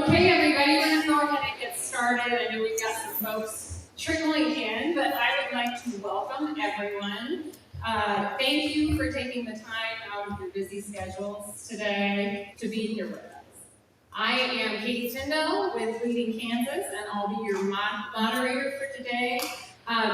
Okay, everybody, we're going to go ahead and get started. I know we've got some folks trickling in, but I would like to welcome everyone. Thank you for taking the time out of your busy schedules today to be here with us. I am Katie Tyndall with Leading Kansas, and I'll be your moderator for today.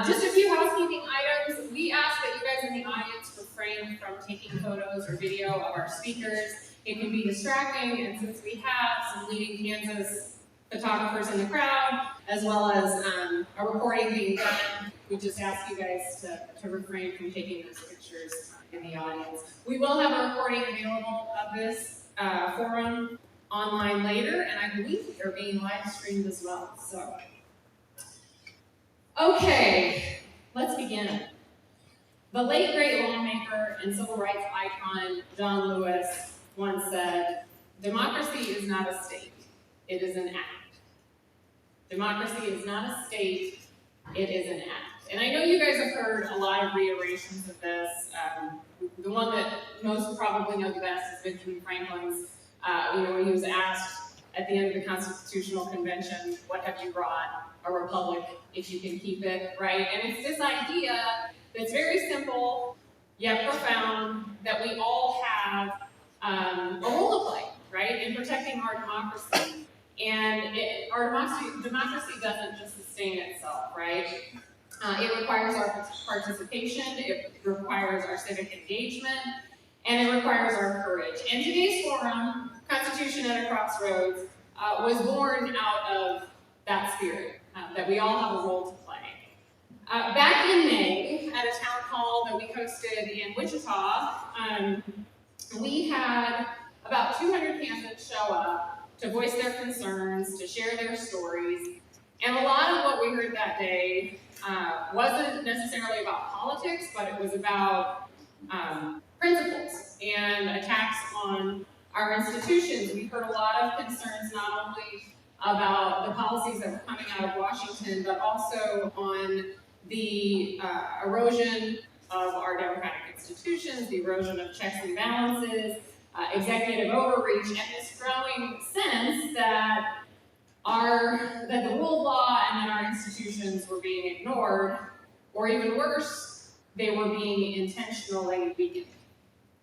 Just a few housekeeping items. We ask that you guys in the audience refrain from taking photos or video of our speakers. It can be distracting, and since we have some Leading Kansas photographers in the crowd, as well as a recording being done, we just ask you guys to refrain from taking those pictures in the audience. We will have a recording available of this forum online later, and I believe we are being live streamed as well. So, okay, let's begin. The late great lawmaker and civil rights icon John Lewis once said, "Democracy is not a state, it is an act." Democracy is not a state, it is an act. And I know you guys have heard a lot of reiterations of this. The one that most probably know the best is Benjamin Franklin's, when he was asked at the end of the Constitutional Convention, "What have you brought? A republic, if you can keep it," right? And it's this idea that's very simple, yet profound, that we all have a role to play, right, in protecting our democracy. And our democracy doesn't just sustain itself, right? It requires our participation, it requires our civic engagement, and it requires our courage. And today's forum, Constitution at a Crossroads, was born out of that spirit, that we all have a role to play. Back in May, at a town hall that we hosted in Wichita, we had about 200 candidates show up to voice their concerns, to share their stories. And a lot of what we heard that day wasn't necessarily about politics, but it was about principles and attacks on our institutions. We heard a lot of concerns not only about the policies that were coming out of Washington, but also on the erosion of our democratic institutions, the erosion of checks and balances, executive overreach, and this growing sense that the rule of law and that our institutions were being ignored, or even worse, they were being intentionally weakened.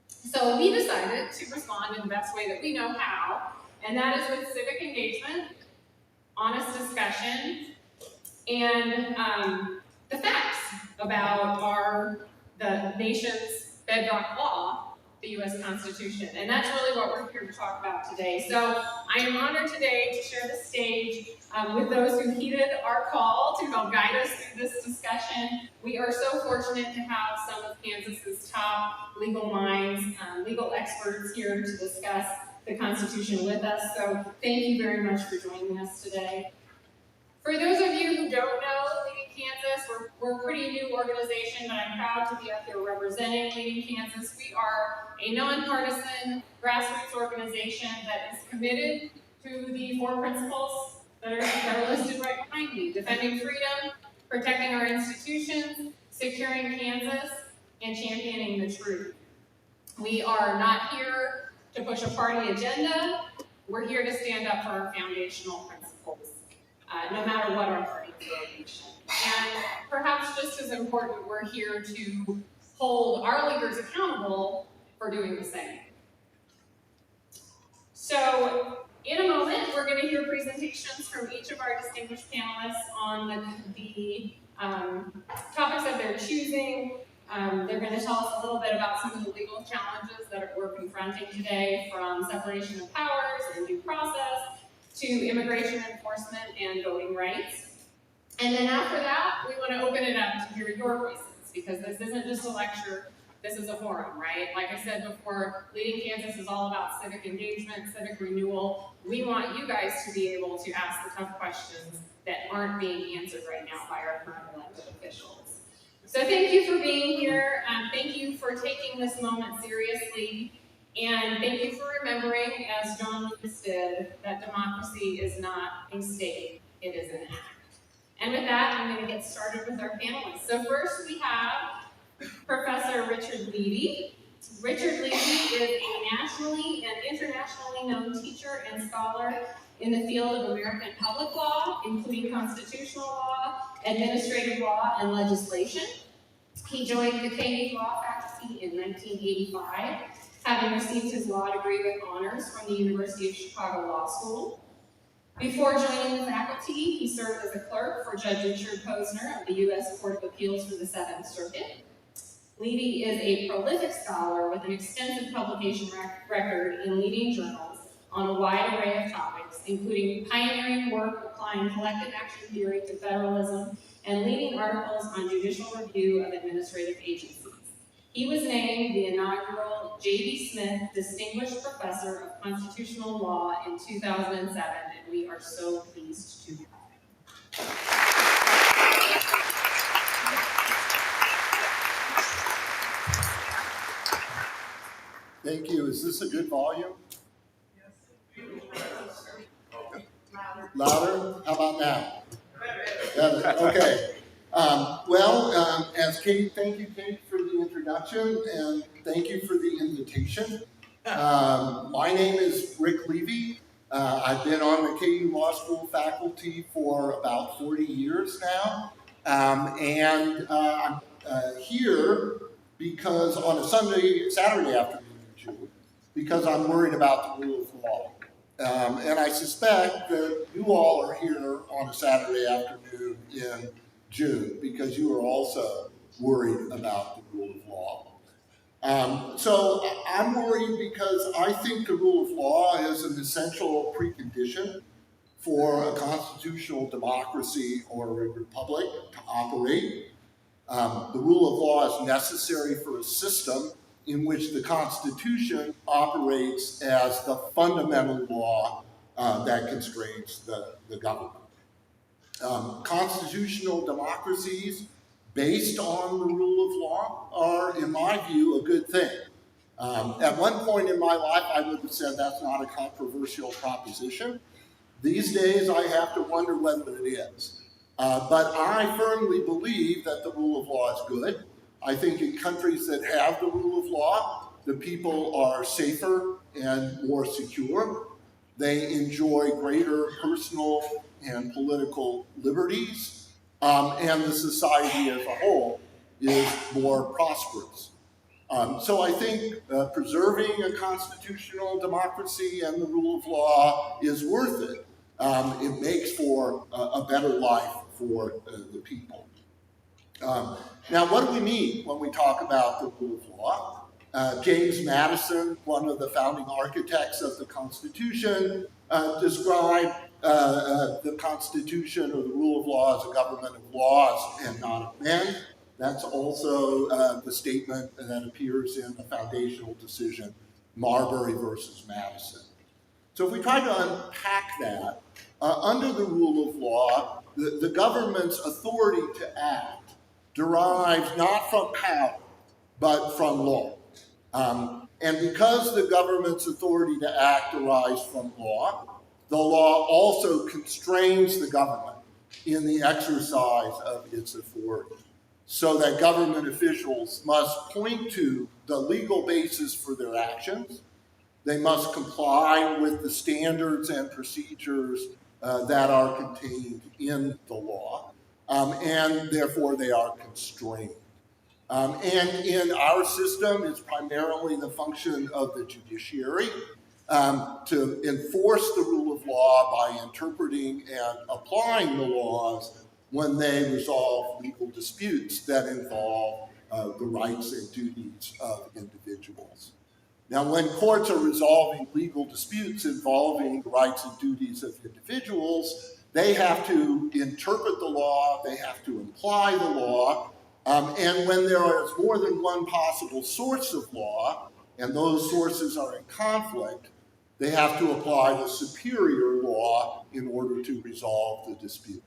So we decided to respond in the best way that we know how, and that is with civic engagement, honest discussion, and the facts about the nation's bedrock law, the U.S. Constitution. And that's really what we're here to talk about today. So I am honored today to share the stage with those who heeded our call to help guide us through this discussion. We are so fortunate to have some of Kansas's top legal minds, legal experts here to discuss the Constitution with us. So thank you very much for joining us today. For those of you who don't know Leading Kansas, we're a pretty new organization, but I'm proud to be up here representing Leading Kansas. We are a nonpartisan grassroots organization that is committed to the four principles that are listed right behind me: defending freedom, protecting our institutions, securing Kansas, and championing the truth. We are not here to push a party agenda. We're here to stand up for our foundational principles. No matter what our party affiliation. And perhaps just as important, we're here to hold our leaders accountable for doing the same. So in a moment, we're going to hear presentations from each of our distinguished panelists on the topics that they're choosing. They're going to tell us a little bit about some of the legal challenges that we're confronting today, from separation of powers and due process, to immigration enforcement and voting rights. And then after that, we want to open it up to hear your voices, because this isn't just a lecture, this is a forum, right? Like I said before, Leading Kansas is all about civic engagement, civic renewal. We want you guys to be able to ask the tough questions that aren't being answered right now by our current elected officials. So thank you for being here. Thank you for taking this moment seriously. And thank you for remembering, as John Lewis did, that democracy is not a state, it is an act. And with that, I'm going to get started with our panelists. So first we have Professor Richard Levy. Richard Levy is a nationally and internationally known teacher and scholar in the field of American public law, including constitutional law, administrative law, and legislation. He joined the KU Law faculty in 1985, having received his law degree with honors from the University of Chicago Law School. Before joining the faculty, he served as a clerk for Judge Richard Posner of the U.S. Court of Appeals for the Seventh Circuit. Levy is a prolific scholar with an extensive publication record in leading journals on a wide array of topics, including pioneering work applying collective action theory to federalism and leading articles on judicial review of administrative agencies. He was named the inaugural J.B. Smith Distinguished Professor of Constitutional Law in 2007, and we are so pleased to have him. Thank you. Is this a good volume? Louder? How about now? Okay. As Kate, thank you, Kate, for the introduction, and thank you for the invitation. My name is Rick Levy. I've been on the KU Law School faculty for about 40 years now, and I'm here because on a Saturday afternoon in June, because I'm worried about the rule of law. And I suspect that you all are here on a Saturday afternoon in June because you are also worried about the rule of law. So I'm worried because I think the rule of law is an essential precondition for a constitutional democracy or a republic to operate. The rule of law is necessary for a system in which the Constitution operates as the fundamental law that constrains the government. Constitutional democracies based on the rule of law are, in my view, a good thing. At one point in my life, I would have said that's not a controversial proposition. These days, I have to wonder whether it is. But I firmly believe that the rule of law is good. I think in countries that have the rule of law, the people are safer and more secure. They enjoy greater personal and political liberties, and the society as a whole is more prosperous. So I think preserving a constitutional democracy and the rule of law is worth it. It makes for a better life for the people. Now, what do we mean when we talk about the rule of law? James Madison, one of the founding architects of the Constitution, described the Constitution or the rule of law as a government of laws and not of men. That's also the statement that appears in the foundational decision, Marbury versus Madison. So if we try to unpack that, under the rule of law, the government's authority to act derives not from power, but from law. And because the government's authority to act derives from law, the law also constrains the government in the exercise of its authority, so that government officials must point to the legal basis for their actions. They must comply with the standards and procedures that are contained in the law, and therefore they are constrained. And in our system, it's primarily the function of the judiciary to enforce the rule of law by interpreting and applying the laws when they resolve legal disputes that involve the rights and duties of individuals. Now, when courts are resolving legal disputes involving the rights and duties of individuals, they have to interpret the law, they have to apply the law, and when there is more than one possible source of law, and those sources are in conflict, they have to apply the superior law in order to resolve the dispute.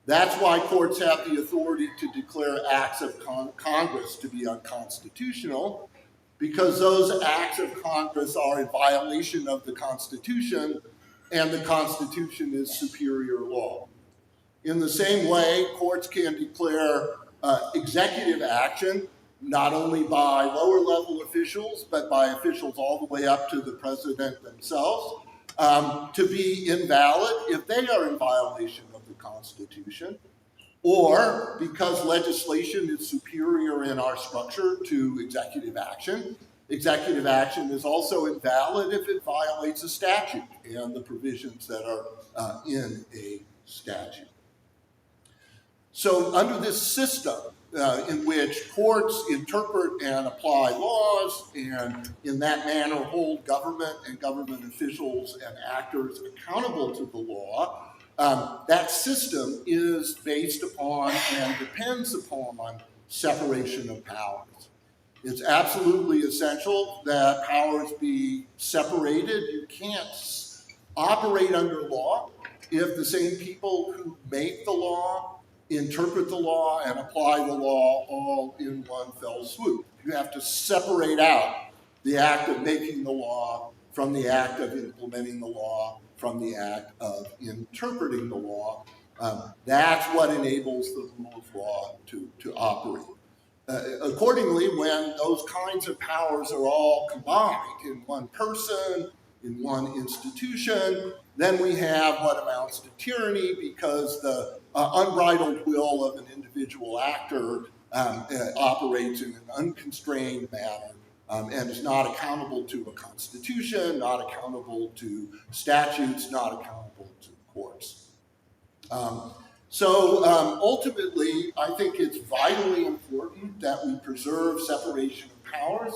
That's why courts have the authority to declare acts of Congress to be unconstitutional, because those acts of Congress are in violation of the Constitution, and the Constitution is superior law. In the same way, courts can declare executive action not only by lower level officials, but by officials all the way up to the president themselves, to be invalid if they are in violation of the Constitution, or because legislation is superior in our structure to executive action. Executive action is also invalid if it violates a statute and the provisions that are in a statute. So under this system in which courts interpret and apply laws and in that manner hold government and government officials and actors accountable to the law, that system is based upon and depends upon separation of powers. It's absolutely essential that powers be separated. You can't operate under law if the same people who make the law interpret the law and apply the law all in one fell swoop. You have to separate out the act of making the law from the act of implementing the law, from the act of interpreting the law. That's what enables the rule of law to operate. Accordingly, when those kinds of powers are all combined in one person, in one institution, then we have what amounts to tyranny, because the unbridled will of an individual actor operates in an unconstrained manner and is not accountable to a constitution, not accountable to statutes, not accountable to courts. Ultimately, I think it's vitally important that we preserve separation of powers,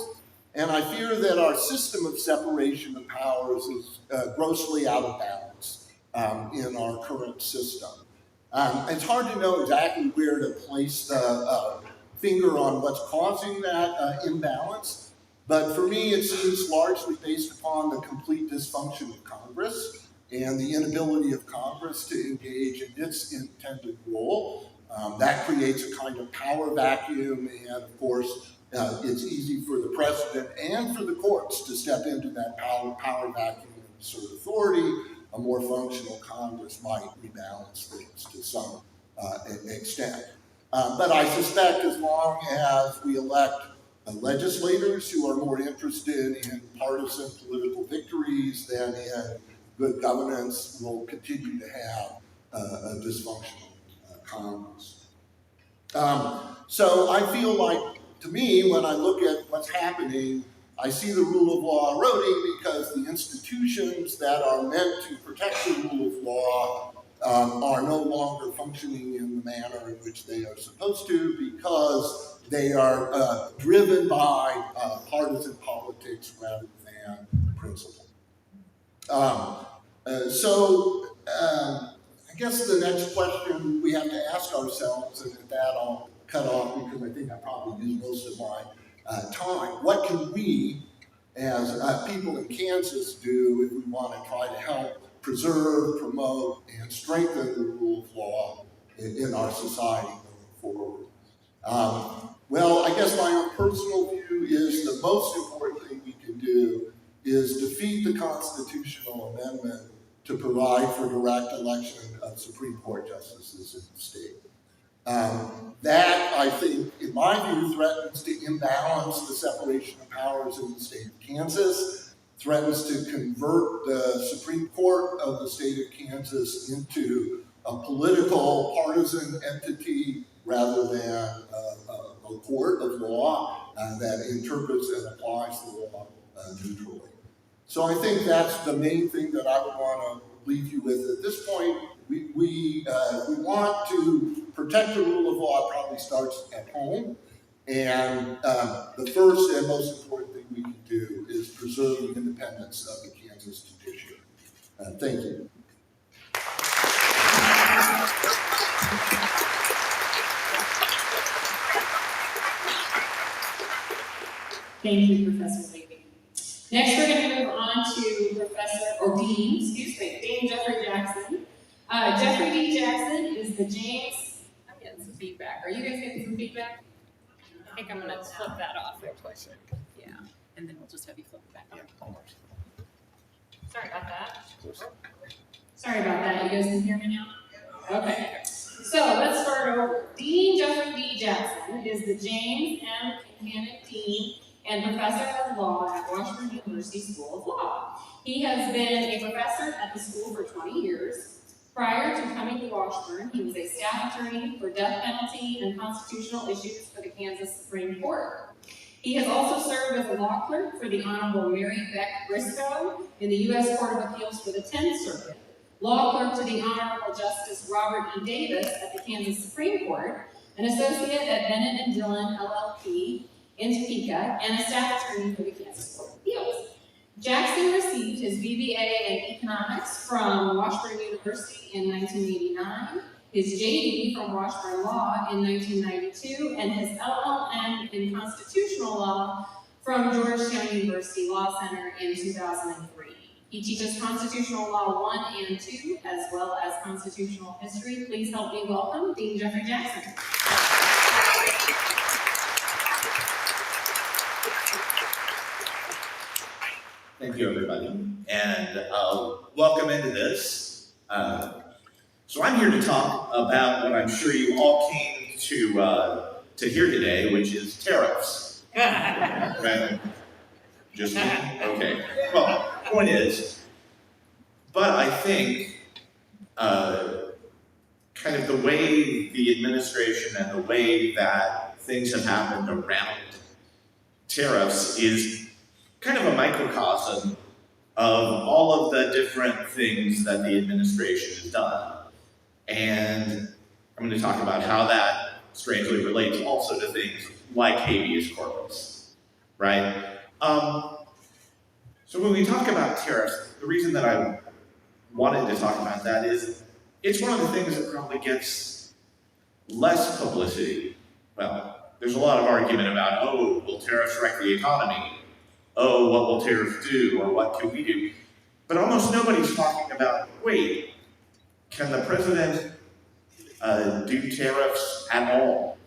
and I fear that our system of separation of powers is grossly out of balance in our current system. It's hard to know exactly where to place the finger on what's causing that imbalance, but for me it seems largely based upon the complete dysfunction of Congress and the inability of Congress to engage in its intended role. That creates a kind of power vacuum, and of course it's easy for the president and for the courts to step into that power vacuum and assert authority. A more functional Congress might rebalance things to some extent. But I suspect as long as we elect legislators who are more interested in partisan political victories than in good governance, we'll continue to have a dysfunctional Congress. So I feel like, to me, when I look at what's happening, I see the rule of law eroding because the institutions that are meant to protect the rule of law are no longer functioning in the manner in which they are supposed to, because they are driven by partisan politics rather than principle. I guess the next question we have to ask ourselves, and at that I'll cut off because I think I probably used most of my time. What can we, as people in Kansas, do if we want to try to help preserve, promote, and strengthen the rule of law in our society going forward? Well, I guess my own personal view is the most important thing we can do is defeat the constitutional amendment to provide for direct election of Supreme Court justices in the state. That, I think, in my view, threatens to imbalance the separation of powers in the state of Kansas, threatens to convert the Supreme Court of the state of Kansas into a political partisan entity rather than a court of law that interprets and applies the law neutrally. So I think that's the main thing that I would want to leave you with at this point. We want to protect the rule of law. It probably starts at home, and the first and most important thing we can do is preserve the independence of the Kansas judiciary. Thank you. Thank you, Professor Levy. Next, we're going to move on to Dean Jeffrey Jackson. Jeffrey D. Jackson is the James. I'm getting some feedback. Are you guys getting some feedback? I think I'm going to flip that off real quick. Yeah, and then we'll just have you flip it back on. Sorry about that. Sorry about that. You guys can hear me now? Okay. So let's start over. Dean Jeffrey D. Jackson Jackson is the James M. Hannick Dean and Professor of Law at Washburn University School of Law. He has been a professor at the school for 20 years. Prior to coming to Washburn, he was a staff attorney for death penalty and constitutional issues for the Kansas Supreme Court. He has also served as a law clerk for the Honorable Mary Beck Briscoe in the U.S. Court of Appeals for the 10th Circuit, law clerk to the Honorable Justice Robert E. Davis at the Kansas Supreme Court, an associate at Bennett and Dillon LLP in Topeka, and a staff attorney for the Kansas Court of Appeals. Jackson received his BBA in economics from Washburn University in 1989, his JD from Washburn Law in 1992, and his LLM in constitutional law from Georgetown University Law Center in 2003. He teaches Constitutional Law 1 and 2, as well as Constitutional History. Please help me welcome Dean Jeffrey Jackson. Thank you, everybody, and welcome into this. So I'm here to talk about what I'm sure you all came to hear today, which is tariffs. Right? Just me? Okay. Well, point is, but I think kind of the way the administration and the way that things have happened around tariffs is kind of a microcosm of all of the different things that the administration has done. And I'm going to talk about how that strangely relates also to things like habeas corpus, right? So when we talk about tariffs, the reason that I wanted to talk about that is it's one of the things that probably gets less publicity. Well, there's a lot of argument about, oh, will tariffs wreck the economy? Oh, what will tariffs do, or what can we do? But almost nobody's talking about, wait, can the president do tariffs at all?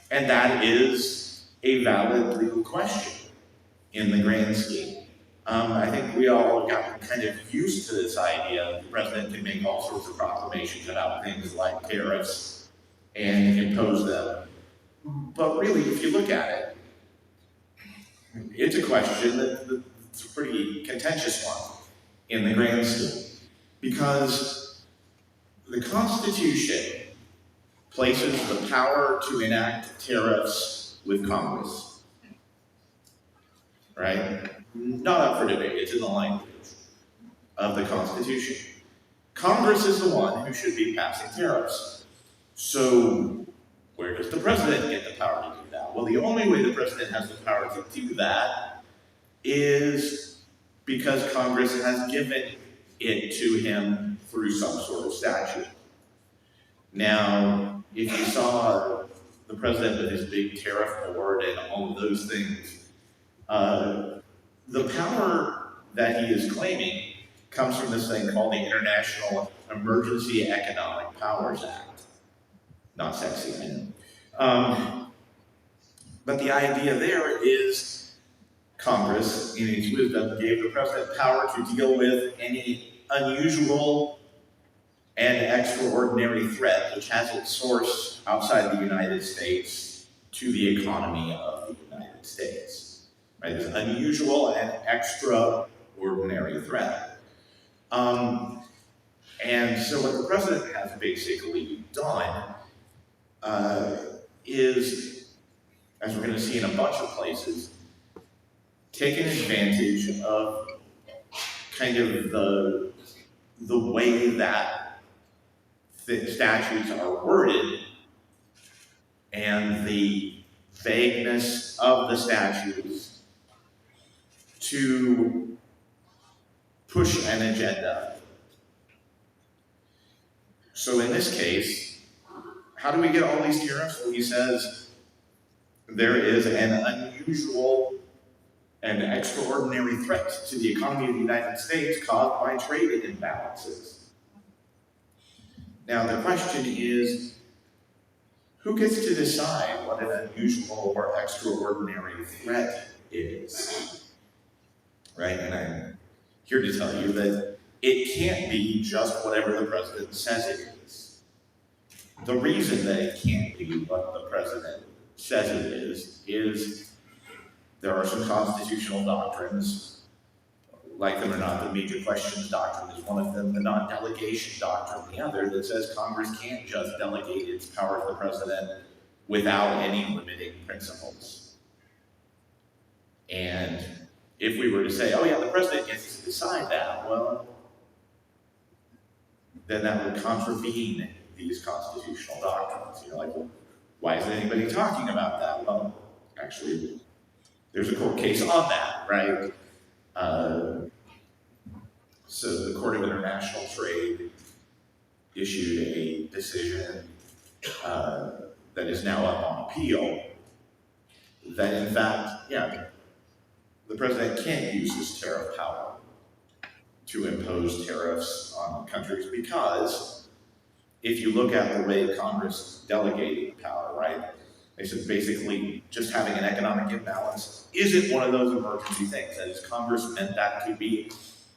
And that is a valid legal question in the grand scheme. I think we all have gotten kind of used to this idea. The president can make all sorts of proclamations about things like tariffs and impose them. But really, if you look at it, it's a question that's a pretty contentious one in the grand scheme, because the Constitution places the power to enact tariffs with Congress, right? Not up for debate, it's in the language of the Constitution. Congress is the one who should be passing tariffs. So where does the president get the power to do that? Well, the only way the president has the power to do that is because Congress has given it to him through some sort of statute. Now, if you saw the president with his big tariff board and all of those things, the power that he is claiming comes from this thing called the International Emergency Economic Powers Act. Not sexy, I know. But the idea there is Congress, in its wisdom, gave the president power to deal with any unusual and extraordinary threat which has its source outside the United States to the economy of the United States. Right? This unusual and extraordinary threat. And so what the president has basically done is, as we're going to see in a bunch of places, taken advantage of kind of the way that the statutes are worded and the vagueness of the statutes to push an agenda. So in this case, how do we get all these tariffs? Well, he says there is an unusual and extraordinary threat to the economy of the United States caused by trade imbalances. Now the question is, who gets to decide what an unusual or extraordinary threat is? Right, and I'm here to tell you that it can't be just whatever the president says it is. the reason that it can't be what the president says it is there are some constitutional doctrines, like them or not. The major questions doctrine is one of them, the non-delegation doctrine the other, that says Congress can't just delegate its power to the president without any limiting principles. And if we were to say, oh yeah, the president gets to decide that, well, then that would contravene these constitutional doctrines. You're like, well, why isn't anybody talking about that? Well, actually, there's a court case on that, right? So the Court of International Trade issued a decision that is now up on appeal that in fact, yeah, the president can't use his tariff power to impose tariffs on countries, because if you look at the way Congress delegated power, right? They said basically just having an economic imbalance isn't one of those emergency things. That is, Congress meant that to be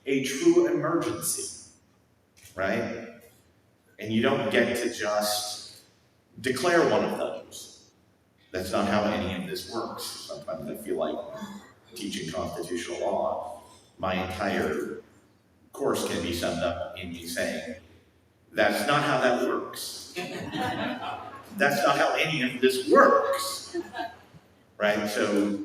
a true emergency, right? And you don't get to just declare one of those. That's not how any of this works. Sometimes I feel like teaching constitutional law, my entire course can be summed up in me saying, that's not how that works. That's not how any of this works, right? So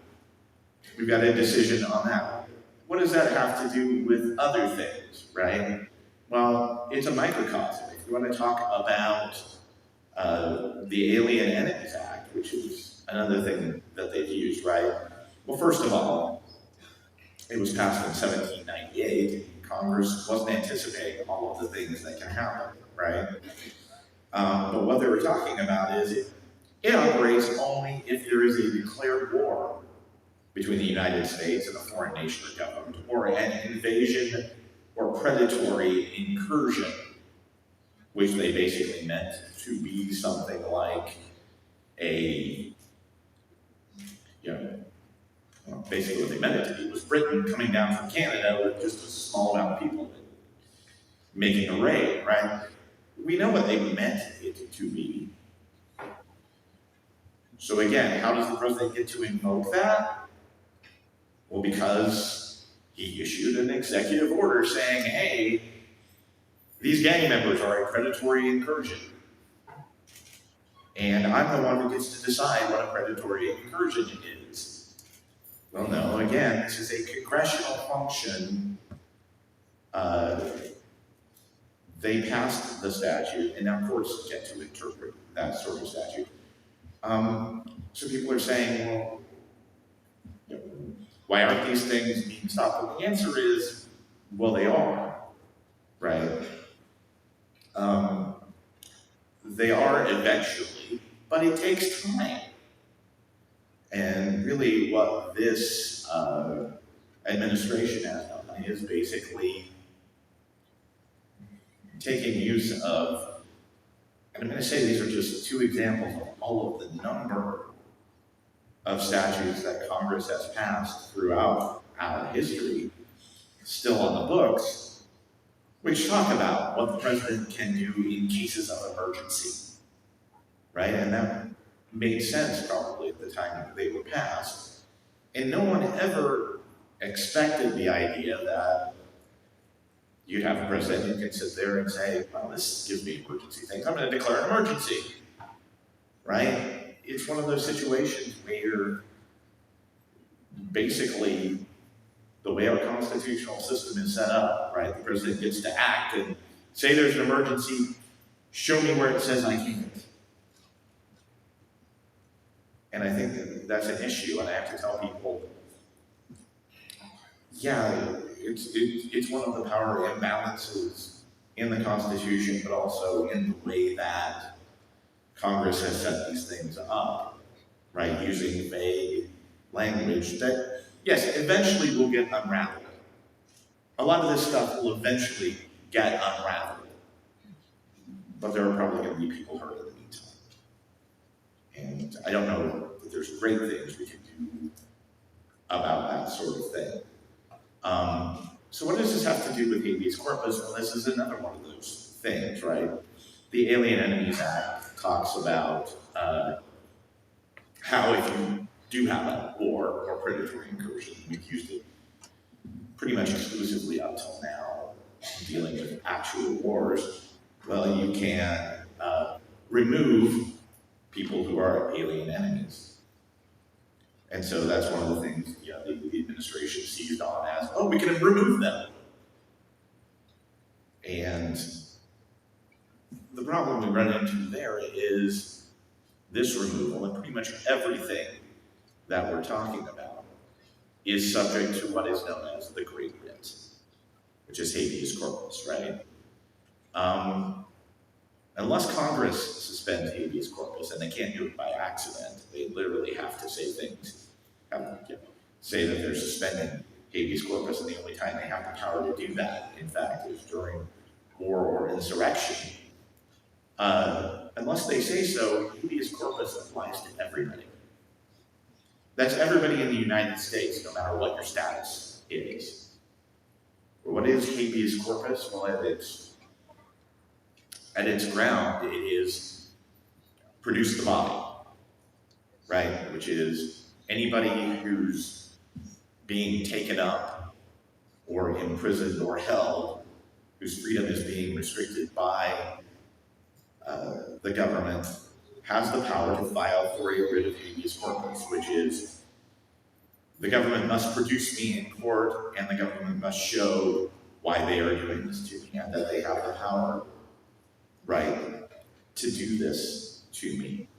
we've got a decision on that. What does that have to do with other things, right? Well, it's a microcosm. If you want to talk about the Alien Enemies Act, which is another thing that they've used, right? Well, first of all, it was passed in 1798. Congress wasn't anticipating all of the things that can happen, right? But what they were talking about is it operates only if there is a declared war between the United States and a foreign nation or government, or an invasion or predatory incursion, which they basically meant to be something like a, well, basically what they meant it to be was Britain coming down from Canada with just a small amount of people making a raid, right? We know what they meant it to be. So again, how does the president get to invoke that? Well, because he issued an executive order saying, hey, these gang members are a predatory incursion. And I'm the one who gets to decide what a predatory incursion is. Well, no, again, this is a congressional function. They passed the statute, and now courts get to interpret that sort of statute. So people are saying, well, why aren't these things being stopped? And the answer is, well, they are, right? They are eventually, but it takes time. And really what this administration has done is basically taking use of, and I'm going to say these are just two examples of all of the number of statutes that Congress has passed throughout our history, still on the books, which talk about what the president can do in cases of emergency, right? And that made sense probably at the time that they were passed. And no one ever expected the idea that you'd have a president who can sit there and say, well, this gives me emergency things. I'm going to declare an emergency, right? It's one of those situations where basically the way our constitutional system is set up, right? The president gets to act and say there's an emergency, show me where it says I can't. And I think that that's an issue, and I have to tell people, yeah, it's one of the power imbalances in the Constitution, but also in the way that Congress has set these things up, right? Using vague language that, yes, eventually will get unraveled. A lot of this stuff will eventually get unraveled, but there are probably going to be people hurt in the meantime. And I don't know that there's great things we can do about that sort of thing. So what does this have to do with habeas corpus? Well, this is another one of those things, right? the Alien Enemies Act talks about how if you do have a war or predatory incursion, we've used it pretty much exclusively up till now, dealing with actual wars, well, you can remove people who are alien enemies. And so that's one of the things the administration seized on as, oh, we can remove them. And the problem we run into there is this removal, and pretty much everything that we're talking about is subject to what is known as the Great Writ, which is habeas corpus, right? Unless Congress suspends habeas corpus, and they can't do it by accident, they literally have to say things, say that they're suspending habeas corpus, and the only time they have the power to do that, in fact, is during war or insurrection. Unless they say so, habeas corpus applies to everybody. That's everybody in the United States, no matter what your status is. What is habeas corpus? Well, at its ground, it is produce the body, right? Which is anybody who's being taken up or imprisoned or held, whose freedom is being restricted by the government, has the power to file for a writ of habeas corpus, which is the government must produce me in court, and the government must show why they are doing this to me, and that they have the power, right, to do this to me.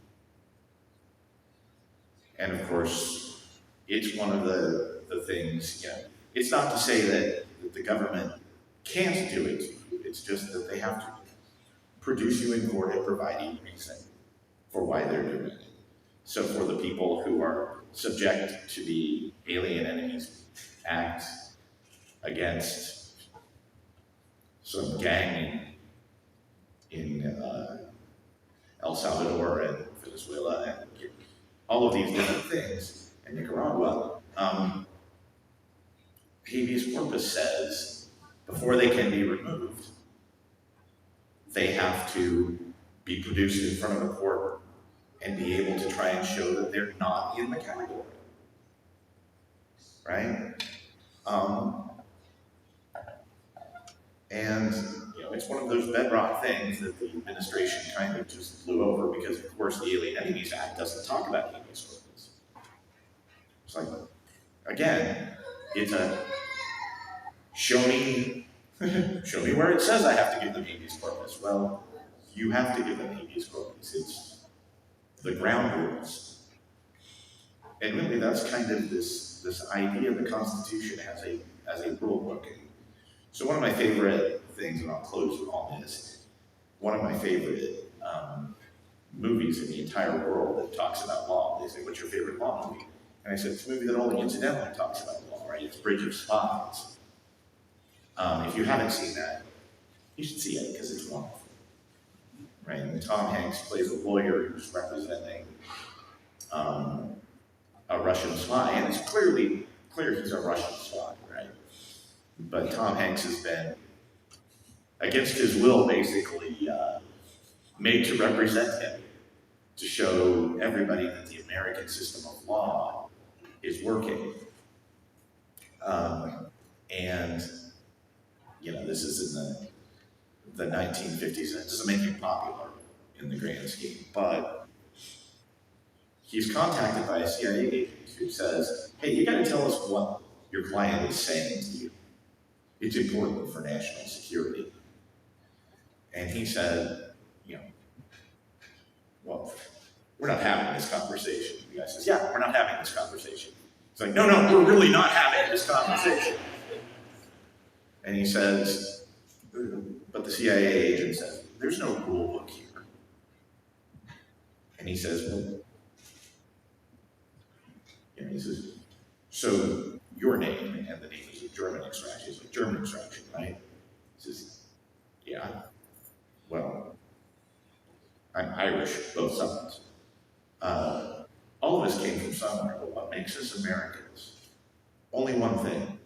And of course, it's one of the things, it's not to say that the government can't do it to you, it's just that they have to produce you in court and provide you reason for why they're doing it. So for the people who are subject to the Alien Enemies Act against some gang in El Salvador and Venezuela and all of these different things, and Nicaragua, habeas corpus says before they can be removed, they have to be produced in front of a court and be able to try and show that they're not in the category, right? And it's one of those bedrock things that the administration kind of just blew over because, of course, the Alien Enemies Act doesn't talk about habeas corpus. It's like, again, it's a show me where it says I have to give them habeas corpus. Well, you have to give them habeas corpus. It's the ground rules. And really, that's kind of this idea of the Constitution as a rule book. So one of my favorite things, and I'll close on this, one of my favorite movies in the entire world that talks about law. They say, what's your favorite law movie? And I said, it's a movie that only incidentally talks about law, right? It's Bridge of Spies. If you haven't seen that, you should see it because it's wonderful. Right? And Tom Hanks plays a lawyer who's representing a Russian spy, and it's clear he's a Russian spy, right? But Tom Hanks has been, against his will, basically made to represent him, to show everybody that the American system of law is working. And this is in the 1950s, and it doesn't make him popular in the grand scheme, but he's contacted by a CIA agent who says, hey, you gotta tell us what your client is saying to you. It's important for national security. And he said, well, we're not having this conversation. The guy says, yeah, we're not having this conversation. He's like, no, we're really not having this conversation. And he says, but the CIA agent says, there's no rule book here. And he says, well, he says, so your name and the name is a German extraction. He's like, German extraction, right? He says, yeah. Well, I'm Irish, both sides. All of us came from somewhere, but what makes us Americans? Only one thing.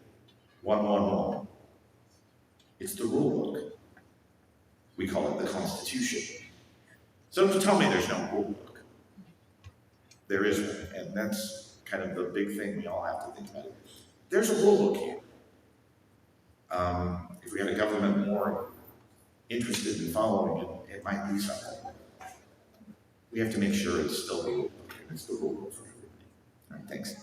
111. It's the rule book. We call it the Constitution. So don't tell me there's no rule book. There is one, and that's kind of the big thing we all have to think about. There's a rule book here. If we had a government more interested in following it, it might be something. We have to make sure it's still the rule book, and it's the rule book for everybody. All right, thanks.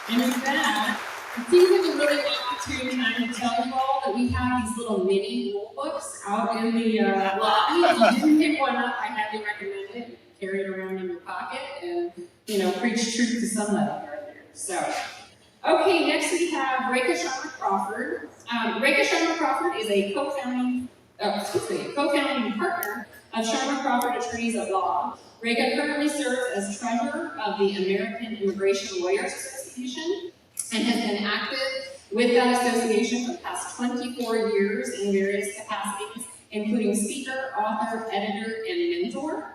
And with that, it seems like a really opportune time to tell you all that we have these little mini rule books out in the lobby. If you didn't pick one up, I highly recommend it. Carry it around in your pocket and, preach truth to somebody right there. So, okay, next we have Rekha Sharma-Crawford. Rekha Sharma-Crawford is a co-founding partner of Sharma-Crawford Attorneys at Law. Rekha currently serves as treasurer of the American Immigration Lawyers Association and has been active with that association for the past 24 years in various capacities, including speaker, author, editor, and mentor.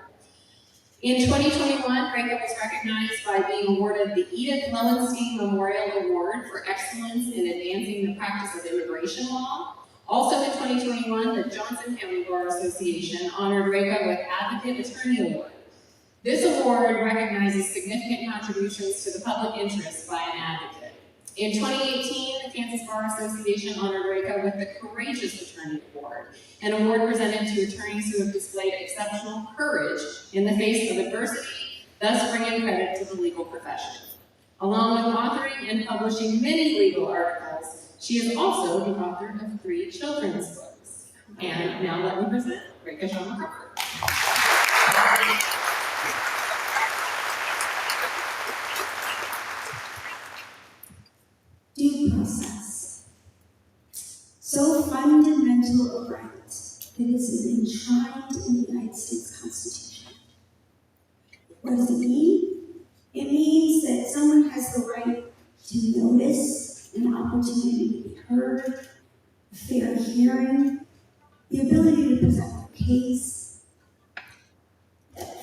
In 2021, Rekha was recognized by being awarded the Edith Lowenstein Memorial Award for excellence in advancing the practice of immigration law. Also in 2021, the Johnson County Bar Association honored Rekha with Advocate Attorney Award. This award recognizes significant contributions to the public interest by an advocate. In 2018, the Kansas Bar Association honored Rekha with the Courageous Attorney Award, an award presented to attorneys who have displayed exceptional courage in the face of adversity, thus bringing credit to the legal profession. Along with authoring and publishing many legal articles, she is also the author of 3 children's books. And now let me present Rekha Sharma-Crawford. Due process. So fundamental a right that it is enshrined in the United States Constitution. What does it mean? It means that someone has the right to notice, an opportunity to be heard, a fair hearing, the ability to present their case,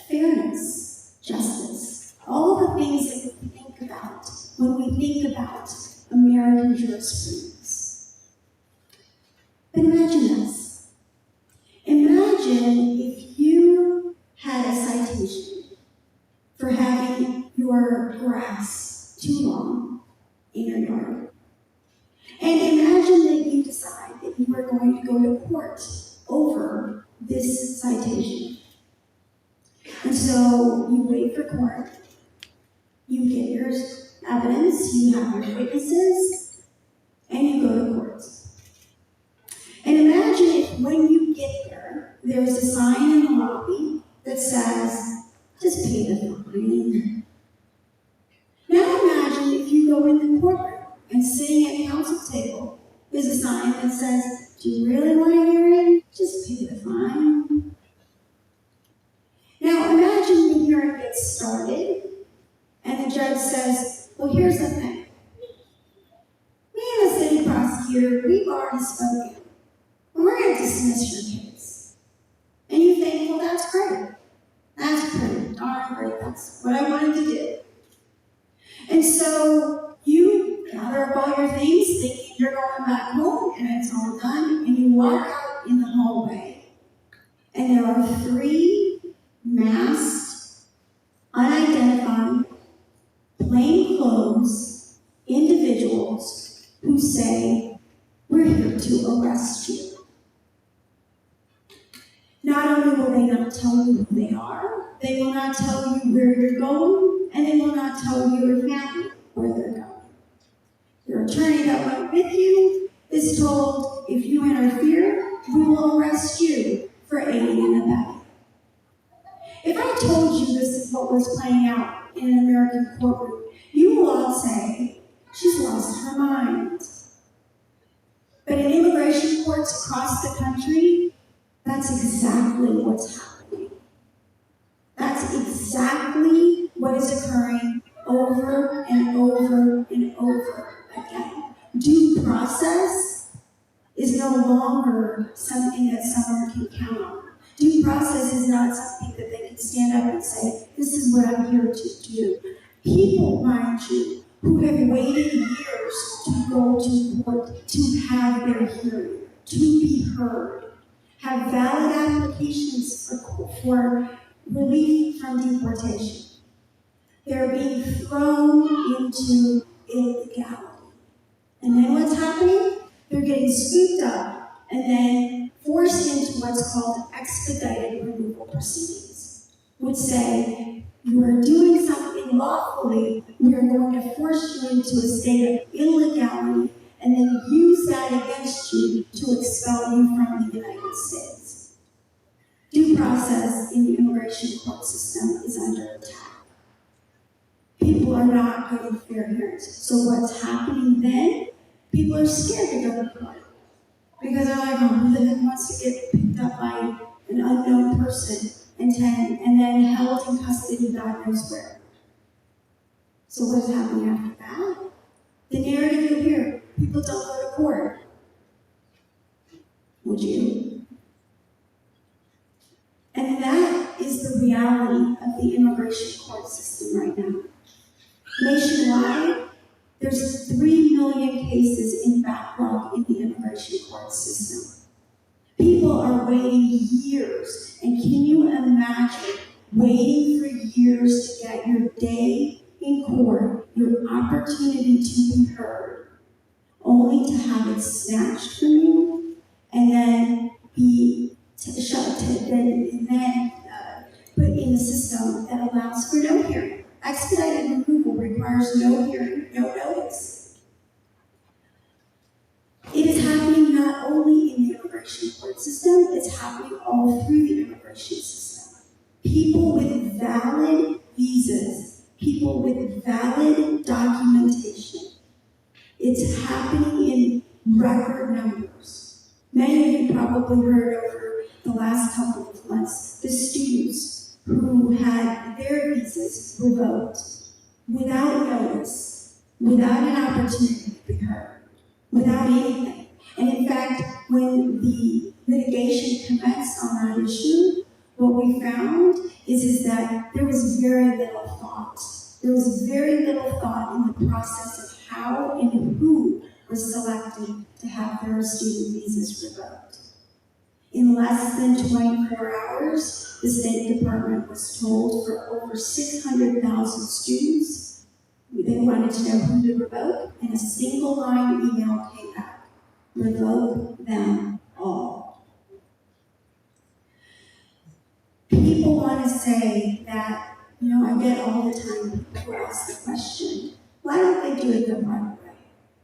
fairness, justice, all the things that we think about when we think about American jurisprudence. But imagine this. Imagine if you had a citation for having your grass too long in your yard. And imagine that you decide that you are going to go to court over this citation. And so you wait for court, you get your evidence, you have your witnesses, and you go to court. And imagine if when you get there, there's a sign in the lobby that says, just pay the fine. Now imagine if you go in the courtroom and sitting at the counsel table, there's a sign that says, do you really want a hearing? Just pay the fine. Now imagine the hearing gets started, and the judge says, well, here's the thing. Me and the city prosecutor, we've already spoken. And we're going to dismiss your case. And you think, well, that's great. That's pretty darn great. That's what I wanted to do. And so you gather up all your things, thinking you're going back home, and it's all done, and you walk out in the hallway. And there are 3 masked, unidentified, plainclothes individuals who say, we're here to arrest you. Not only will they not tell you who they are, they will not tell you where you're going, and they will not tell your family where they're going. Your attorney that went with you is told, if you interfere, we will arrest you for aiding and abetting. If I told you this is what was playing out in an American courtroom, you will all say, she's lost her mind. But in immigration courts across the country, that's exactly what's happening. That's exactly what is occurring over and over and over again. Due process is no longer something that someone can count on. Due process is not something that they can stand up and say, this is what I'm here to do. People, mind you, who have waited years to go to court, to have their hearing, to be heard, have valid applications for relief from deportation. They're being thrown into illegality. And then what's happening? They're getting scooped up and then forced into what's called expedited removal proceedings, which say, you are doing something lawfully, we are going to force you into a state of illegality and then use that against you to expel you from the United States. Due process in the immigration court system is under attack. People are not getting fair hearings. So what's happening then? People are scared to go to court. Because they're like, oh, who the heck wants to get picked up by an unknown person and then held in custody God knows where. So what's happening after that? The narrative you hear, people don't go to court. Would you? And that is the reality of the immigration court system right now. Nationwide, there's 3 million cases in backlog in the immigration court system. People are waiting years, and can you imagine waiting for years to get your day in court, your opportunity to be heard, only to have it snatched from you, and then be shoved and then put in a system that allows for no hearing. Expedited removal requires no hearing, no notice. It is happening not only in the immigration court system, it's happening all through the immigration system. People with valid visas, people with valid documentation. It's happening in record numbers. Many of you probably heard over the last couple of months the students who had their visas revoked without notice, without an opportunity to be heard, without anything. And in fact, when the litigation commenced on that issue, what we found is that there was very little thought. There was very little thought in the process of how and who was selected to have their student visas revoked. In less than 24 hours, the State Department was told for over 600,000 students, they wanted to know who to revoke, and a single line email came back: revoke them all. People want to say that, I get all the time people who ask the question, why don't they do it the right way?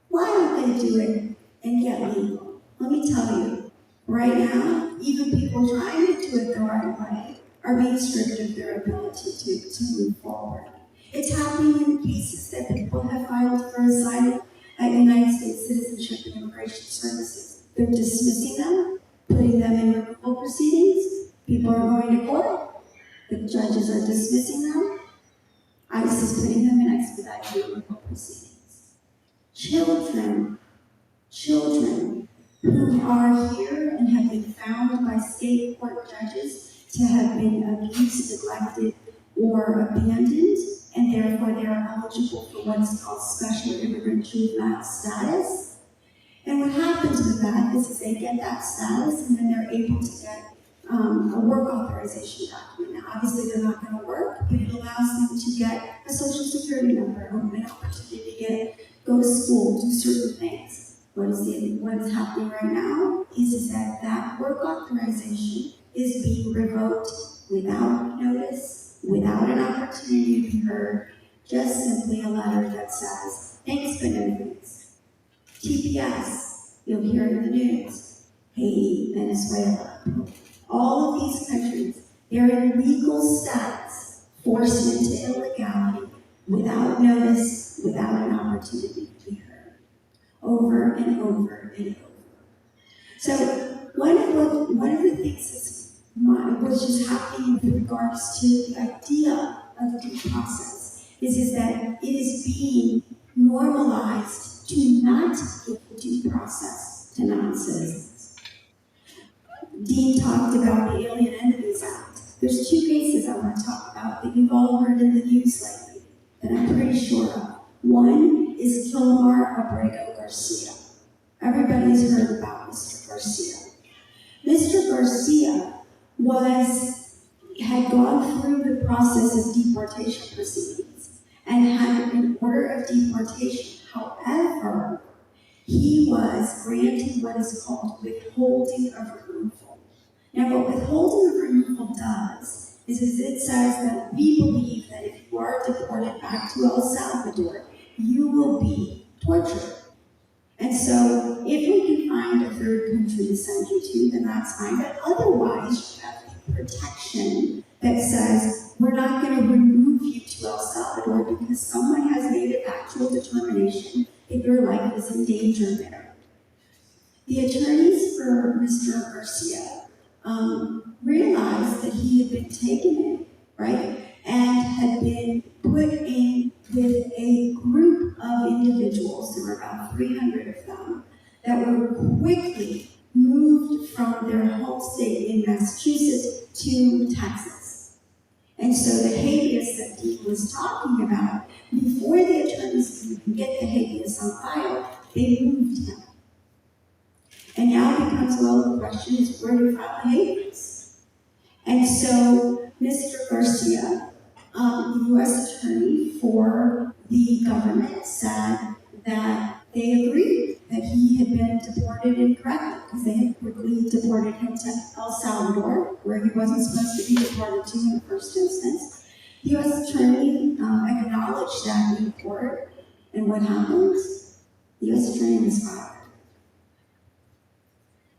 Why don't they do it and get legal? Let me tell you, right now, even people trying to do it the right way are being stripped of their ability to move forward. It's happening in cases that people have filed for asylum at United States Citizenship and Immigration Services. They're dismissing them, putting them in removal proceedings. People are going to court. The judges are dismissing them. ICE is putting them in expedited removal proceedings. Children who are here and have been found by state court judges to have been abused, neglected, or abandoned, and therefore they are eligible for what's called special immigrant juvenile status. And what happens with that is they get that status and then they're able to get a work authorization document. Now, obviously they're not going to work, but it allows them to get a social security number or an opportunity to go to school, do certain things. What is happening right now is that work authorization is being revoked without notice, without an opportunity to be heard, just simply a letter that says, thanks but no thanks. TPS, you'll hear in the news, Haiti, Venezuela, all of these countries, they're in legal status, forced into illegality, without notice, without an opportunity to be heard, over and over and over. So one of the things which is happening with regards to the idea of due process is that it is being normalized to not give due process to non-citizens. Dean talked about the Alien Entities Act. There's two cases I want to talk about that you've all heard in the news lately that I'm Abrego Garcia. Everybody's heard about Mr. Garcia. Mr. Garcia had gone through the process of deportation proceedings and had an order of deportation. However, he was granted what is called withholding of removal. Now, what withholding of removal does is it says that we believe that if you are deported back to El Salvador, you will be tortured. And so, if we can find a third country to send you to, then that's fine. But otherwise, you have the protection that says, we're not going to remove you to El Salvador because someone has made a factual determination that your life is in danger there. The attorneys for Mr. Garcia realized that he had been taken in, right, and had been put in with a group of individuals, there were about 300 of them, that were quickly moved from their home state in Massachusetts to Texas. And so the habeas that Dean was talking about, before the attorneys could even get the habeas on file, they moved him. And now it becomes, well, the question is where to file the habeas. And so Mr. Garcia, the U.S. attorney for the government, said that they agreed that he had been deported incorrectly because they had quickly deported him to El Salvador, where he wasn't supposed to be deported to in the first instance. The U.S. attorney acknowledged that in court, and what happened? The U.S. attorney was fired.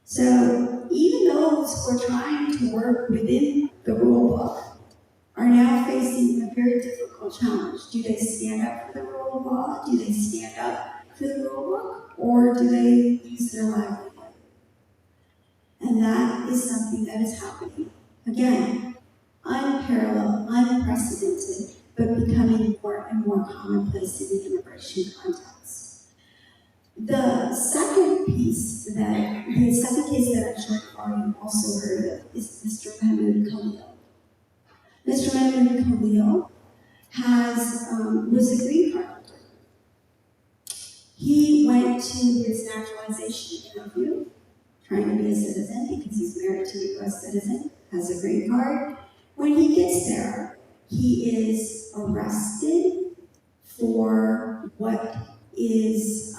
So even those who are trying to work within the rule book are now facing a very difficult challenge. Do they stand up for the rule of law? Do they stand up for the rule book? Or do they lose their livelihood? And that is something that is happening. Again, unparalleled, unprecedented, but becoming more and more commonplace in the immigration context. The second case that I'm sure you also heard of is Mr. Mahmoud Khalil. Mr. Mahmoud Khalil was a green card holder. He went to his naturalization interview, trying to be a citizen because he's married to a U.S. citizen, has a green card. When he gets there, he is arrested for what is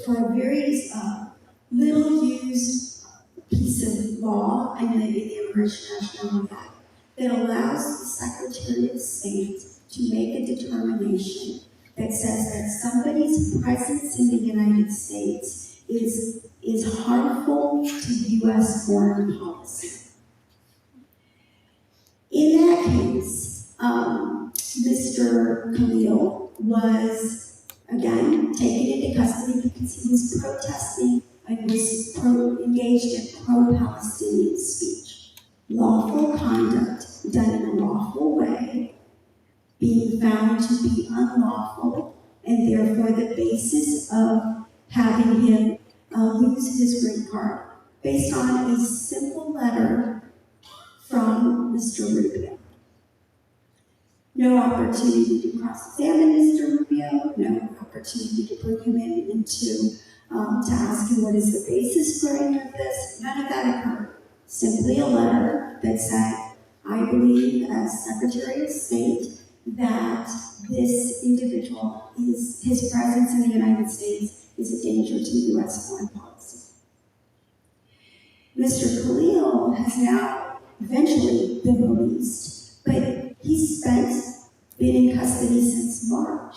for a very little used piece of law in the Immigration National Act that allows the Secretary of State to make a determination that says that somebody's presence in the United States is harmful to U.S. foreign policy. In that case, Mr. Khalil was again taken into custody because he was protesting and was engaged in pro-Palestinian speech. Lawful conduct done in a lawful way, being found to be unlawful, and therefore the basis of having him lose his green card based on a simple letter from Mr. Rubio. No opportunity to cross-examine Mr. Rubio, no opportunity to bring him into to ask him what is the basis for any of this. None of that occurred. Simply a letter that said, I believe as Secretary of State that this individual, his presence in the United States is a danger to U.S. foreign policy. Mr. Khalil has now eventually been released, but he's been in custody since March.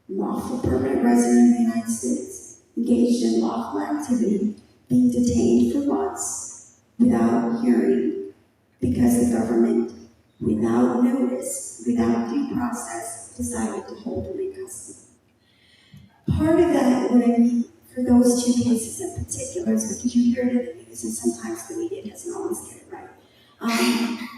Lawful permanent resident of the United States, engaged in lawful activity, being detained for months without hearing because the government, without notice, without due process, decided to hold him in custody. Part of that, what I mean for those two cases in particular, is because you hear it in the news and sometimes the media doesn't always get it right.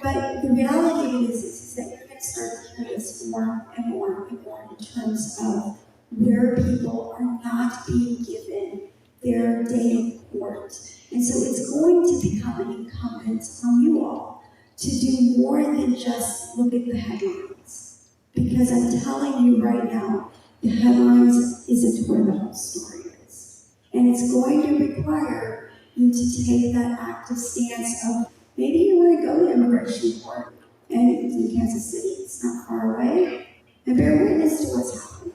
But the reality is that you're going to start to hear this more and more and more in terms of where people are not being given their day in court. And so it's going to become an incumbent on you all to do more than just look at the headlines. Because I'm telling you right now, the headlines isn't where the whole story is. And it's going to require you to take that active stance of maybe you want to go to immigration court, and it's in Kansas City, it's not far away, and bear witness to what's happening.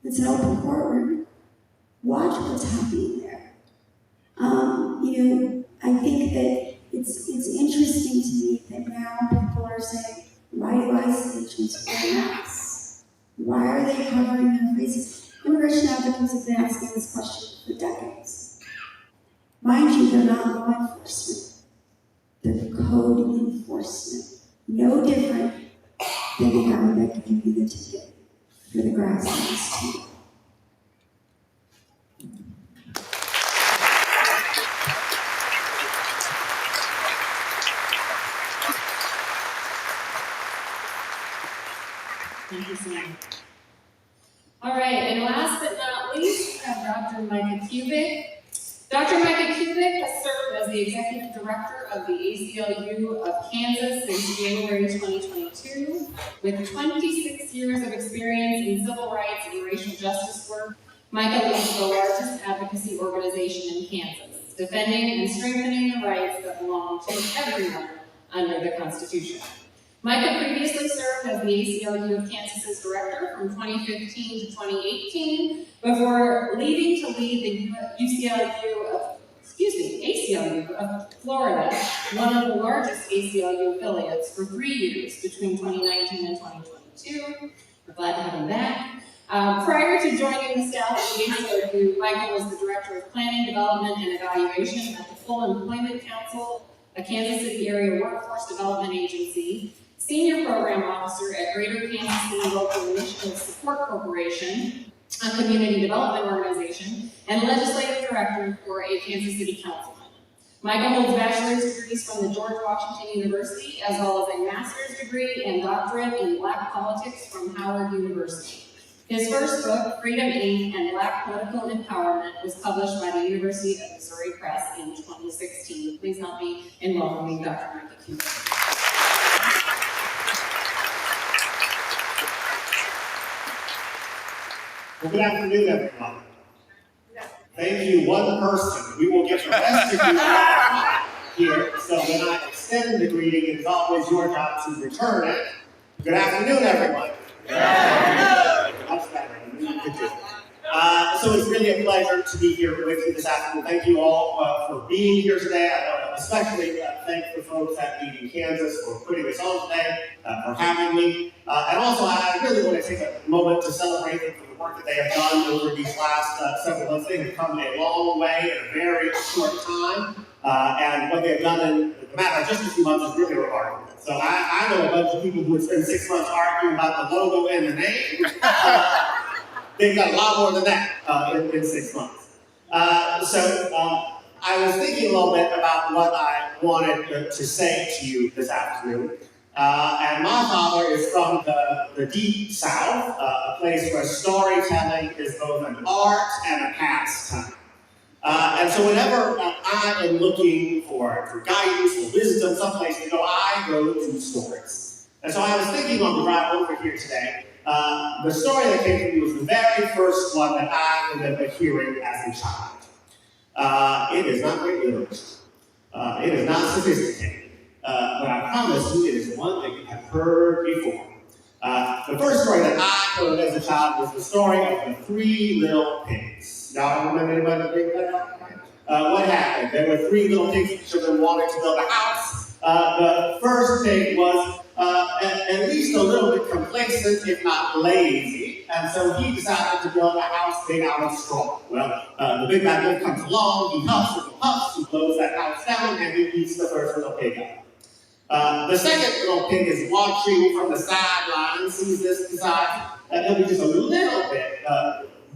It's an open courtroom. Watch what's happening there. I think that it's interesting to me that now people are saying, why do ICE agents wear masks? Why are they covering their faces? Immigration advocates have been asking this question for decades. Mind you, they're not law enforcement. They're code enforcement. No different than the guy that gave you the ticket for the grasslands team. Thank you, Sam. All right, and last but not least, we have Dr. Micah Kubic. Dr. Micah Kubic has served as the Executive Director of the ACLU of Kansas since January 2022. With 26 years of experience in civil rights and racial justice work, Micah leads the largest advocacy organization in Kansas, defending and strengthening the rights that belong to everyone under the Constitution. Micah previously served as the ACLU of Kansas's director from 2015 to 2018 before leaving to lead the ACLU of Florida, one of the largest ACLU affiliates, for 3 years between 2019 and 2022. We're glad to have him back. Prior to joining the staff of the ACLU, Micah was the Director of Planning, Development, and Evaluation at the Full Employment Council, a Kansas City area workforce development agency, Senior Program Officer at Greater Kansas City Local Initiative Support Corporation, a community development organization, and Legislative Director for a Kansas City Councilman. Micah holds bachelor's degrees from the George Washington University, as well as a master's degree and doctorate in Black politics from Howard University. His first book, Freedom, Inc. and Black Political Empowerment, was published by the University of Missouri Press in 2016. Please help me in welcoming Dr. Micah Kubic. Well, good afternoon, everyone. Thank you, one person. We will get the rest of you here, so when I extend the greeting, it is always your job to return it. Good afternoon, everyone. Good afternoon. Much better. So it's really a pleasure to be here with you this afternoon. Thank you all for being here today. I want to especially thank the folks at Levy, Kansas for putting this on today, for having me. And also, I really want to take a moment to celebrate them for the work that they have done over these last several months. They have come a long way in a very short time. And what they have done in the matter of just a few months is really remarkable. So I know a bunch of people who would spend 6 months arguing about the logo and the name. They've got a lot more than that in 6 months. I was thinking a little bit about what I wanted to say to you this afternoon. And my father is from the deep South, a place where storytelling is both an art and a pastime. And so whenever I am looking for guidance or wisdom, someplace to go, I go to stories. And so I was thinking on the drive over here today, the story that came to me was the very first one that I remember hearing as a child. It is not great literature. It is not sophisticated. But I promise you, it is one that you have heard before. The first story that I heard as a child was the story of the 3 little pigs. Y'all remember anybody bring that up? What happened? There were 3 little pigs, each of them wanted to build a house. The first pig was at least a little bit complacent, if not lazy, and so he decided to build a house made out of straw. Well, the big bad wolf comes along, he huffs and puffs, he blows that house down, and he eats the first little pig out. The second little pig is watching from the sidelines, sees this, decides that there'll be just a little bit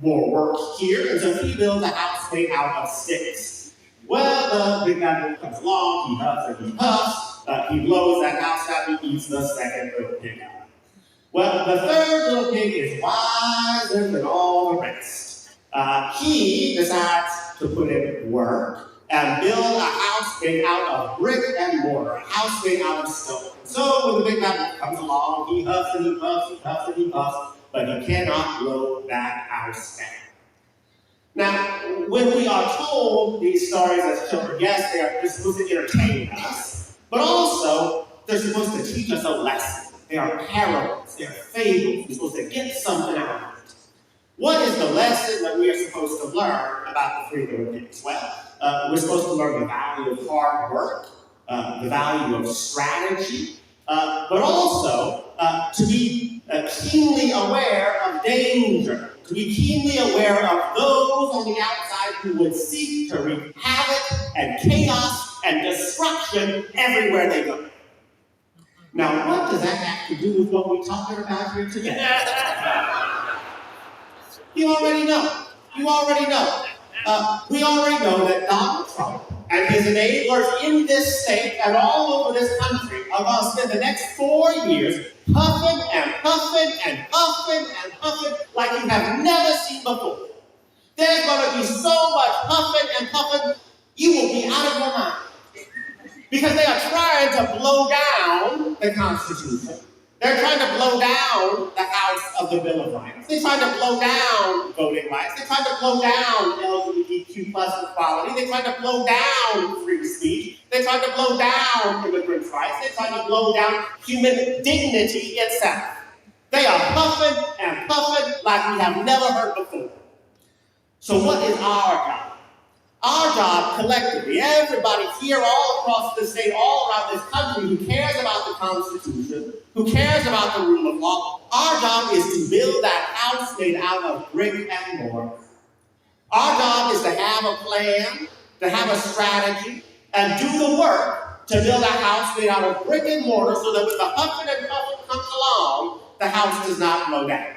more work here, and so he builds a house made out of sticks. Well, the big bad wolf comes along, he huffs and he puffs, he blows that house down, he eats the second little pig out. Well, the third little pig is wiser than all the rest. He decides to put in work and build a house made out of brick and mortar, a house made out of stone. So when the big bad wolf comes along, he huffs and he puffs, he huffs and he puffs, but he cannot blow that house down. Now, when we are told these stories as children, yes, they're supposed to entertain us, but also they're supposed to teach us a lesson. They are parables, they are fables. We're supposed to get something out of it. What is the lesson that we are supposed to learn about the three little pigs? Well, we're supposed to learn the value of hard work, the value of strategy, but also to be keenly aware of danger, to be keenly aware of those on the outside who would seek to wreak havoc and chaos and destruction everywhere they go. Now, what does that have to do with what we're talking about here today? You already know. You already know. We already know that Donald Trump and his enablers in this state and all over this country are going to spend the next 4 years puffing and puffing and puffing and puffing like you have never seen before. There's going to be so much puffing and puffing, you will be out of your mind. Because they are trying to blow down the Constitution. They're trying to blow down the House of the Bill of Rights. They're trying to blow down voting rights. They're trying to blow down LGBTQ plus equality. They're trying to blow down free speech. They're trying to blow down immigrants' rights. They're trying to blow down human dignity itself. They are puffing and puffing like we have never heard before. So what is our job? Our job collectively, everybody here all across the state, all around this country who cares about the Constitution, who cares about the rule of law, our job is to build that house made out of brick and mortar. Our job is to have a plan, to have a strategy, and do the work to build a house made out of brick and mortar so that when the huffing and puffing comes along, the house does not blow down.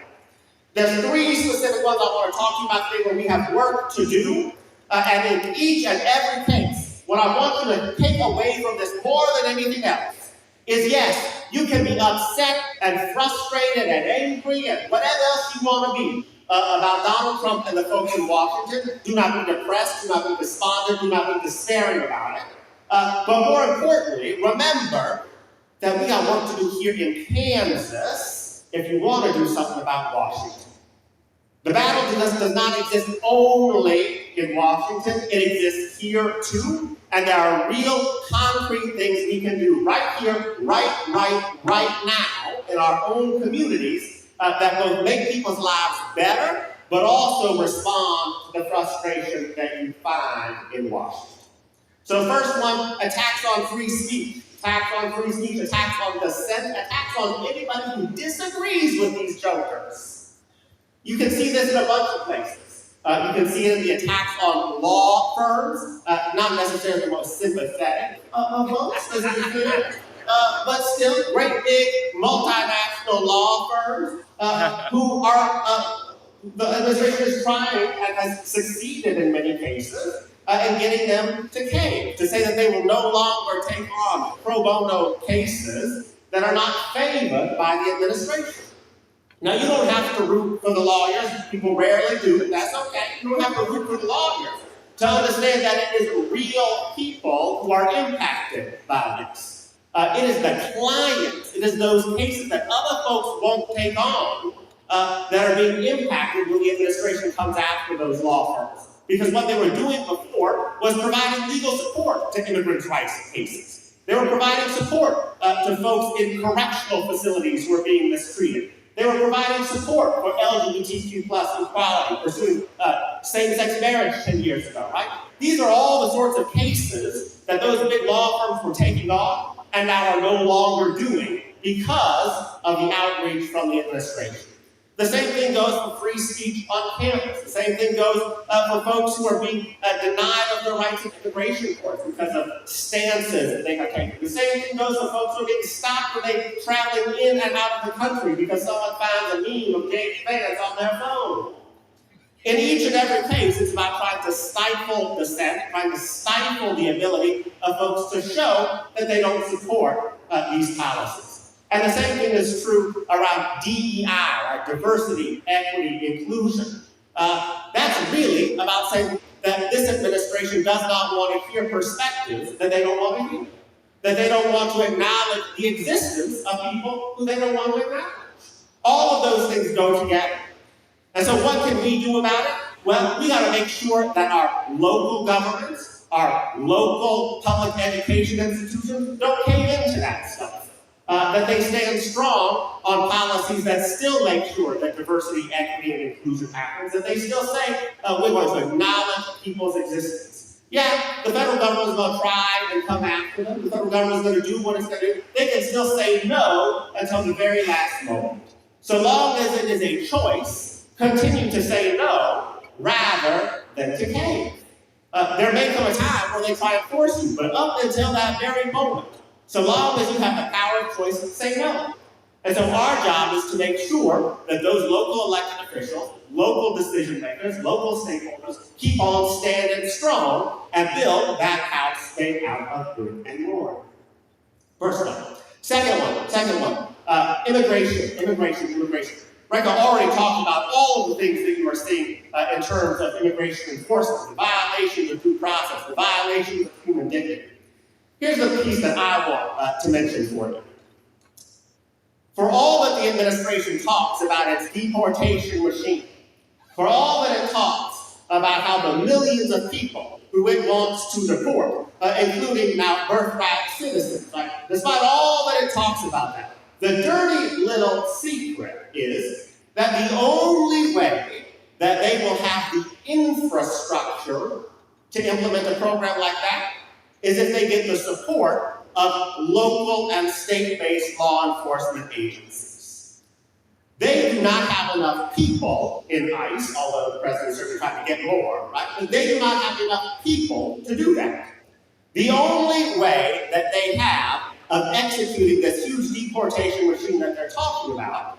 There's 3 specific ones I want to talk to you about today where we have work to do. And in each and every case, what I want you to take away from this more than anything else is yes, you can be upset and frustrated and angry and whatever else you want to be about Donald Trump and the folks in Washington. Do not be depressed, do not be despondent, do not be despairing about it. But more importantly, remember that we got work to do here in Kansas if you want to do something about Washington. The battle does not exist only in Washington, it exists here too, and there are real concrete things we can do right here, right now in our own communities that will make people's lives better, but also respond to the frustration that you find in Washington. So the first one, attacks on free speech. Attacks on free speech, attacks on dissent, attacks on anybody who disagrees with these jokers. You can see this in a bunch of places. You can see it in the attacks on law firms, not necessarily the most sympathetic of folks, but still great big multinational law firms who are, the administration is trying and has succeeded in many cases in getting them to cave, to say that they will no longer take on pro bono cases that are not favored by the administration. Now, you don't have to root for the lawyers. People rarely do, but that's okay. You don't have to root for the lawyers to understand that it is real people who are impacted by this. It is the clients, it is those cases that other folks won't take on that are being impacted when the administration comes after those law firms. Because what they were doing before was providing legal support to immigrants' rights cases. They were providing support to folks in correctional facilities who are being mistreated. They were providing support for LGBTQ plus equality, pursuing same-sex marriage 10 years ago, right? These are all the sorts of cases that those big law firms were taking on and now are no longer doing because of the outreach from the administration. The same thing goes for free speech on campus. The same thing goes for folks who are being denied of their rights in immigration courts because of stances that they have taken. The same thing goes for folks who are getting stopped when they're traveling in and out of the country because someone finds a meme of gay fans on their phone. In each and every case, it's about trying to stifle dissent, trying to stifle the ability of folks to show that they don't support these policies. And the same thing is true around DEI, right? Diversity, equity, inclusion. That's really about saying that this administration does not want to hear perspectives that they don't want to hear. That they don't want to acknowledge the existence of people who they don't want to acknowledge. All of those things go together. And so what can we do about it? Well, we got to make sure that our local governments, our local public education institutions don't cave into that stuff. That they stand strong on policies that still make sure that diversity, equity, and inclusion happens. That they still say, we want to acknowledge people's existence. Yeah, the federal government is going to try and come after them. The federal government is going to do what it's going to do. They can still say no until the very last moment. So long as it is a choice, continue to say no rather than to cave. There may come a time where they try to force you, but up until that very moment, so long as you have the power of choice, say no. And so our job is to make sure that those local elected officials, local decision makers, local stakeholders keep on standing strong and build that house made out of brick and mortar. First one. Second one. Immigration. Rekha already talked about all of the things that you are seeing in terms of immigration enforcement, the violations of due process, the violations of human dignity. Here's the piece that I want to mention for you. For all that the administration talks about its deportation machine, for all that it talks about how the millions of people who it wants to deport, including now birthright citizens, right? Despite all that it talks about that, the dirty little secret is that the only way that they will have the infrastructure to implement a program like that is if they get the support of local and state-based law enforcement agencies. They do not have enough people in ICE, although the president is certainly trying to get more, right? But they do not have enough people to do that. The only way that they have of executing this huge deportation machine that they're talking about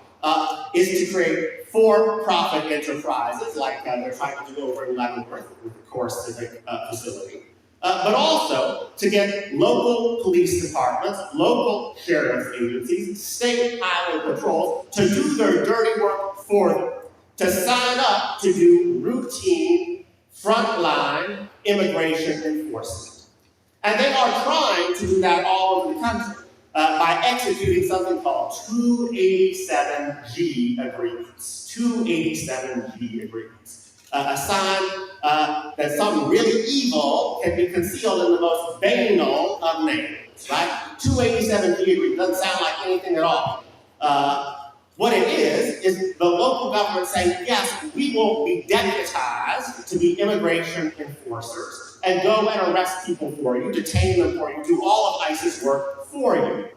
is to create for-profit enterprises, like they're trying to do over in Leavenworth with the core Civic facility. But also to get local police departments, local sheriff's agencies, state highway patrols to do their dirty work for them, to sign up to do routine, frontline immigration enforcement. And they are trying to do that all over the country by executing something called 287G agreements. 287G agreements. A sign that something really evil can be concealed in the most banal of names, right? 287G agreement doesn't sound like anything at all. What it is the local government saying, yes, we will be deputized to be immigration enforcers and go and arrest people for you, detain them for you, do all of ICE's work for you.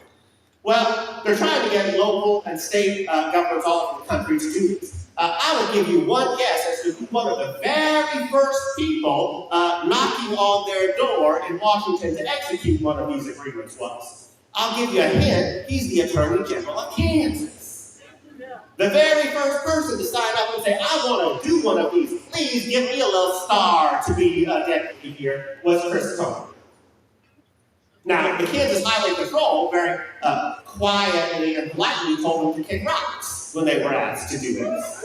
Well, they're trying to get local and state governments all over the country to do this. I would give you one guess as to who one of the very first people knocking on their door in Washington to execute one of these agreements was. I'll give you a hint, he's the Attorney General of Kansas. The very first person to sign up and say, I want to do one of these, please give me a little star to be a deputy here, was Chris Cohen. Now, the Kansas Highway Patrol very quietly and politely told them to kick rocks when they were asked to do this.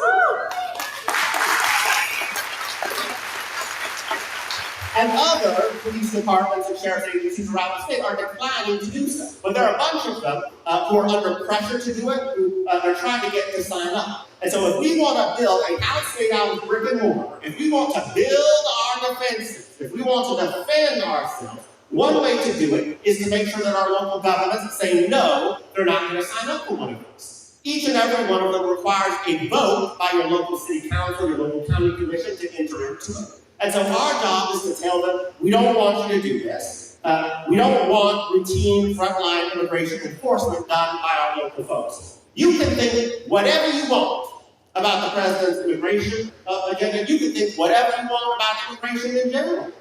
And other police departments and sheriff's agencies around the state are declining to do so. But there are a bunch of them who are under pressure to do it, who are trying to get to sign up. And so if we want to build a house made out of brick and mortar, if we want to build our defenses, if we want to defend ourselves, one way to do it is to make sure that our local governments say no, they're not going to sign up for one of those. Each and every one of them requires a vote by your local city council, your local county commission to enter into it. And so our job is to tell them, we don't want you to do this. We don't want routine frontline immigration enforcement done by our local folks. You can think whatever you want about the president's immigration agenda. You can think whatever you want about immigration in general.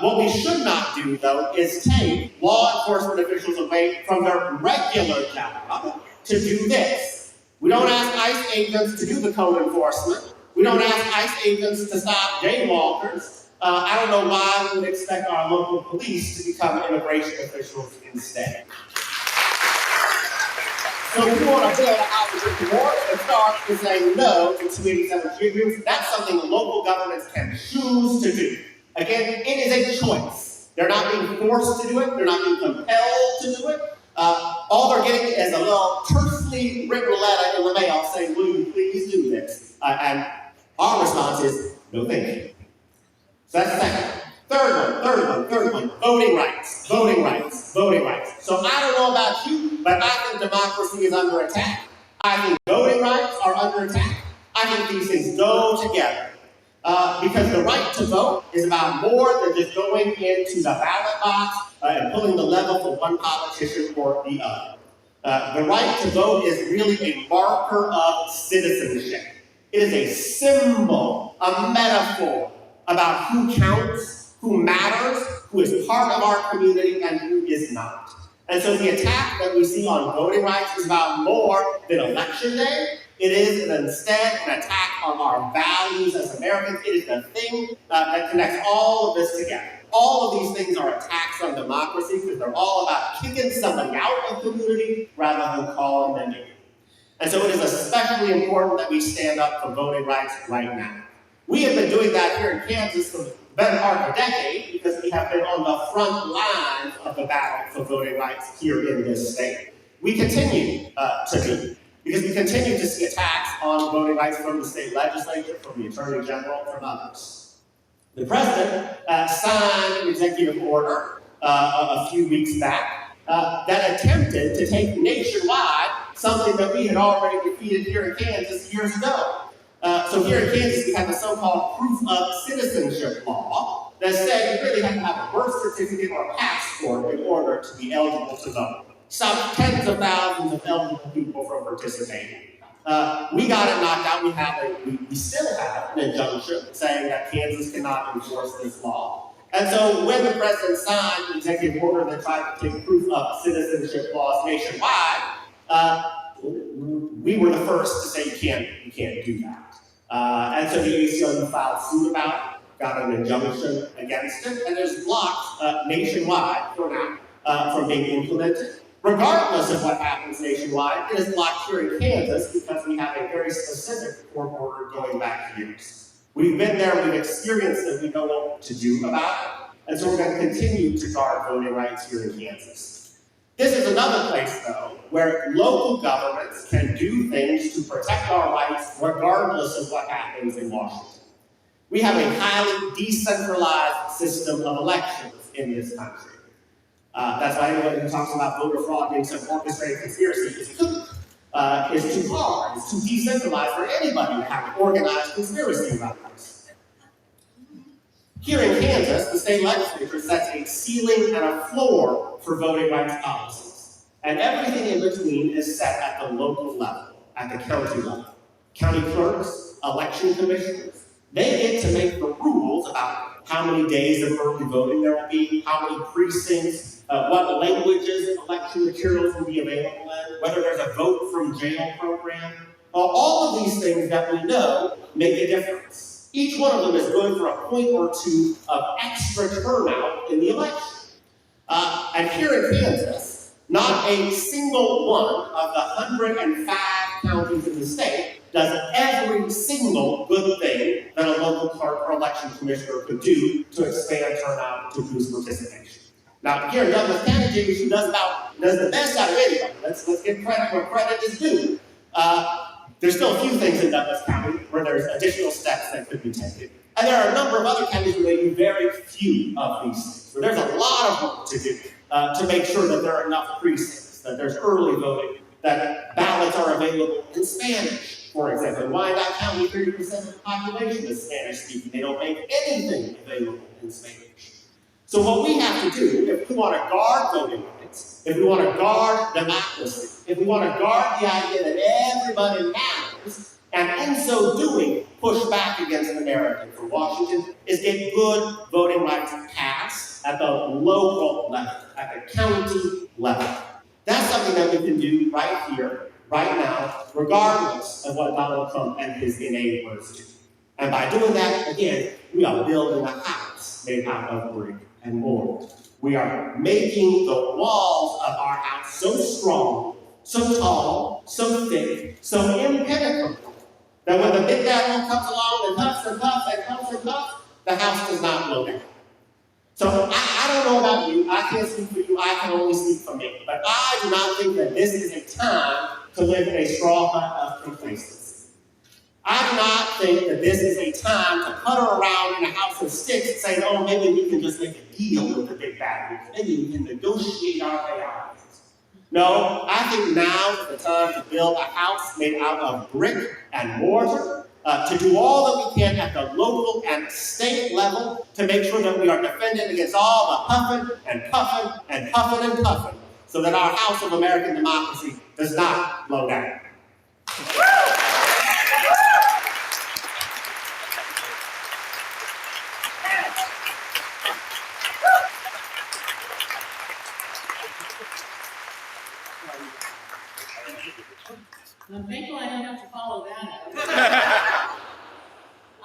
What we should not do, though, is take law enforcement officials away from their regular job to do this. We don't ask ICE agents to do the code enforcement. We don't ask ICE agents to stop jaywalkers. I don't know why we would expect our local police to become immigration officials instead. So if you want to build a house with more, and start part to say no to 287G agreements. That's something local governments can choose to do. Again, it is a choice. They're not being forced to do it. They're not being compelled to do it. All they're getting is a little tersely written letter in the mail saying, will you please do this? And our response is, no thank you. So that's the second. Third one, voting rights. So I don't know about you, but I think democracy is under attack. I think voting rights are under attack. I think these things go together. Because the right to vote is about more than just going into the ballot box and pulling the lever for one politician or the other. The right to vote is really a marker of citizenship. It is a symbol, a metaphor about who counts, who matters, who is part of our community, and who is not. And so the attack that we see on voting rights is about more than Election Day. It is instead an attack on our values as Americans. It is the thing that connects all of this together. All of these things are attacks on democracy because they're all about kicking somebody out of community rather than calling them in. And so it is especially important that we stand up for voting rights right now. We have been doing that here in Kansas for the better part of a decade because we have been on the front lines of the battle for voting rights here in this state. We continue to do, because we continue to see attacks on voting rights from the state legislature, from the Attorney General, from others. The President signed an executive order a few weeks back that attempted to take nationwide something that we had already defeated here in Kansas years ago. So here in Kansas, we have the so-called proof of citizenship law that said you really have to have a birth certificate or a passport in order to be eligible to vote. Stopped tens of thousands of eligible people from participating. We got it knocked out. We still have an injunction saying that Kansas cannot enforce this law. And so when the President signed the executive order that tried to take proof of citizenship laws nationwide, we were the first to say you can't do that. And so the ACLU filed suit about it, got an injunction against it, and it's blocked nationwide for now from being implemented. Regardless of what happens nationwide, it is blocked here in Kansas because we have a very specific court order going back years. We've been there, we've experienced it, we know what to do about it, and so we're going to continue to guard voting rights here in Kansas. This is another place, though, where local governments can do things to protect our rights regardless of what happens in Washington. We have a highly decentralized system of elections in this country. That's why anyone who talks about voter fraud being some orchestrated conspiracy is Kubic. It's too hard, it's too decentralized for anybody to have an organized conspiracy around this. Here in Kansas, the state legislature sets a ceiling and a floor for voting rights policies. And everything in between is set at the local level, at the county level. County clerks, election commissioners, they get to make the rules about how many days of early voting there will be, how many precincts, what languages election materials will be available in, whether there's a vote from jail program. All of these things that we know make a difference. Each one of them is good for a point or two of extra turnout in the election. And here in Kansas, not a single one of the 105 counties in the state does every single good thing that a local clerk or election commissioner could do to expand turnout to boost participation. Now, here in Douglas County, JBC does the best out of anybody. Let's give credit where credit is due. There's still a few things in Douglas County where there's additional steps that could be taken. And there are a number of other counties where they do very few of these things. So there's a lot of work to do to make sure that there are enough precincts, that there's early voting, that ballots are available in Spanish, for example. In Wyandotte County, 30% of the population is Spanish speaking. They don't make anything available in Spanish. So what we have to do, if we want to guard voting rights, if we want to guard democracy, if we want to guard the idea that everybody matters, and in so doing, push back against the narrative for Washington, is get good voting rights passed at the local level, at the county level. That's something that we can do right here, right now, regardless of what Donald Trump and his enablers do. And by doing that, again, we are building a house made out of brick and mortar. We are making the walls of our house so strong, so tall, so thick, so impenetrable, that when the big bad wolf comes along and puffs and puffs and puffs and puffs, the house does not blow down. So I don't know about you, I can't speak for you, I can only speak for me. But I do not think that this is a time to live in a straw hut of complacency. I do not think that this is a time to putter around in a house of sticks saying, oh, maybe we can just make a deal with the big bad wolf. Maybe we can negotiate our way out of it. No, I think now is the time to build a house made out of brick and mortar, to do all that we can at the local and state level to make sure that we are defended against all the huffing and puffing and puffing and puffing so that our house of American democracy does not blow down. I'm thankful I don't have to follow that up.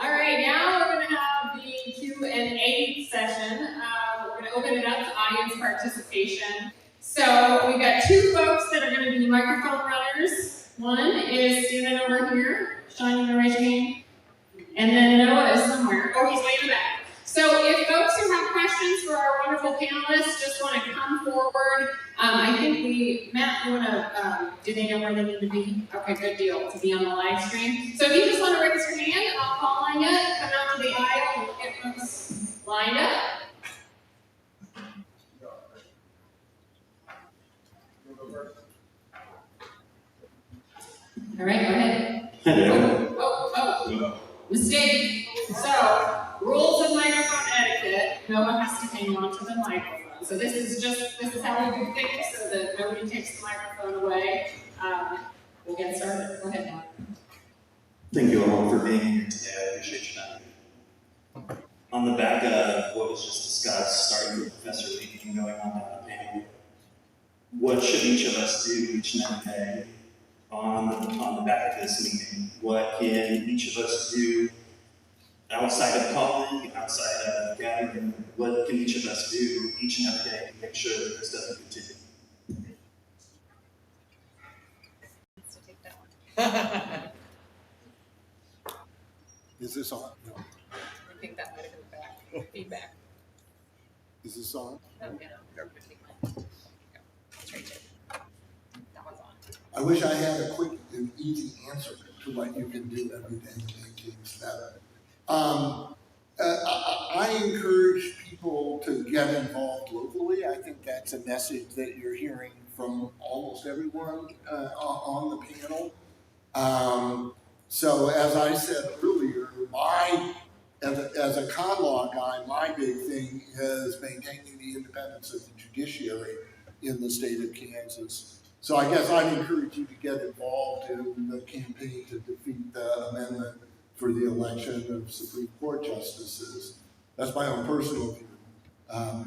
All right, now we're going to have the Q&A session. We're going to open it up to audience participation. So we've got two folks that are going to be microphone runners. One is standing over here. Sean, you going to raise your hand? And then Noah is somewhere. Oh, he's way in the back. So if folks who have questions for our wonderful panelists just want to come forward, I think Matt, you want to, do they know where they need to be? Okay, good deal, to be on the live stream. So if you just want to raise your hand and I'll call on you, come out to the aisle and we'll get folks lined up. All right, go ahead. Oh, mistake. So, rules of microphone etiquette. Noah has to hang on to the microphone. So this is how we do things so that nobody takes the microphone away. We'll get started. Go ahead, Noah. Thank you all for being here today. I appreciate your time. On the back of what was just discussed, starting with Professor Levy and going on down the panel, what should each of us do each and every day on the back of this meeting? What can each of us do outside of calling, outside of gathering? What can each of us do each and every day to make sure that this doesn't continue? Is this on? No. I think that might have been back. Feedback. Is this on? Oh, yeah. That's right there. That one's on. I wish I had a quick and easy answer to what you can do every day to make things better. I encourage people to get involved locally. I think that's a message that you're hearing from almost everyone on the panel. So as I said earlier, as a con law guy, my big thing is maintaining the independence of the judiciary in the state of Kansas. So I guess I'd encourage you to get involved in the campaign to defeat the amendment for the election of Supreme Court justices. That's my own personal view.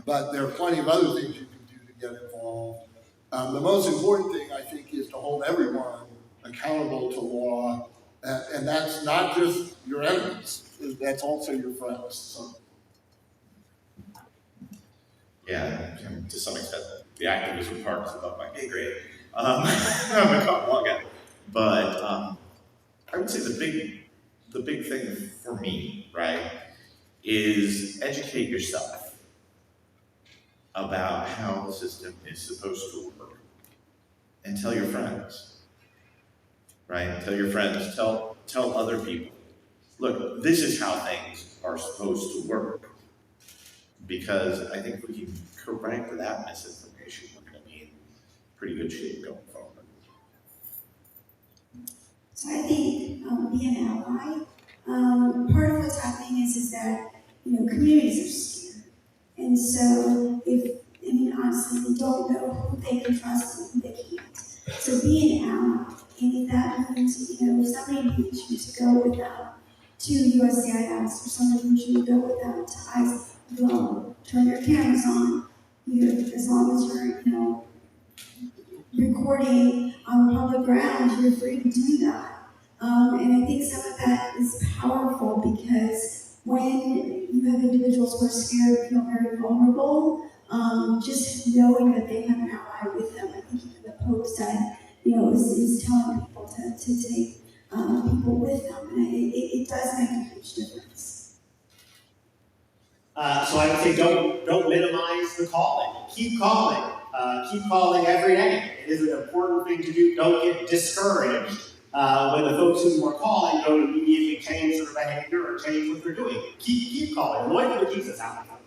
But there are plenty of other things you can do to get involved. The most important thing, I think, is to hold everyone accountable to law. And that's not just your enemies, that's also your friends. So. Yeah, to some extent, the activism part is above my pay grade. I'm a con law guy. But I would say the big thing for me, right, is educate yourself about how the system is supposed to work. And tell your friends. Right? Tell your friends, tell other people. Look, this is how things are supposed to work. Because I think if we can correct that misinformation, we're going to be in pretty good shape going forward. So I think be an ally. Part of what's happening is that communities are scared, and so honestly, they don't know who they can trust and who they can't. So be an ally, and if that means if somebody needs you to go with them to USCIS, or somebody needs you to go with them to ACLU, turn your cameras on. As long as you're recording on public ground, you're free to do that. And I think some of that is powerful because when you have individuals who are scared, feel very vulnerable, just knowing that they have an ally with them. I think even the Pope said, is telling people to take people with them, and it does make a huge difference. So I would say don't minimize the calling. Keep calling. Keep calling every day. It is an important thing to do. Don't get discouraged when the folks who are calling don't immediately change their behavior or change what they're doing. Keep calling. Anoint the Jesus out of them.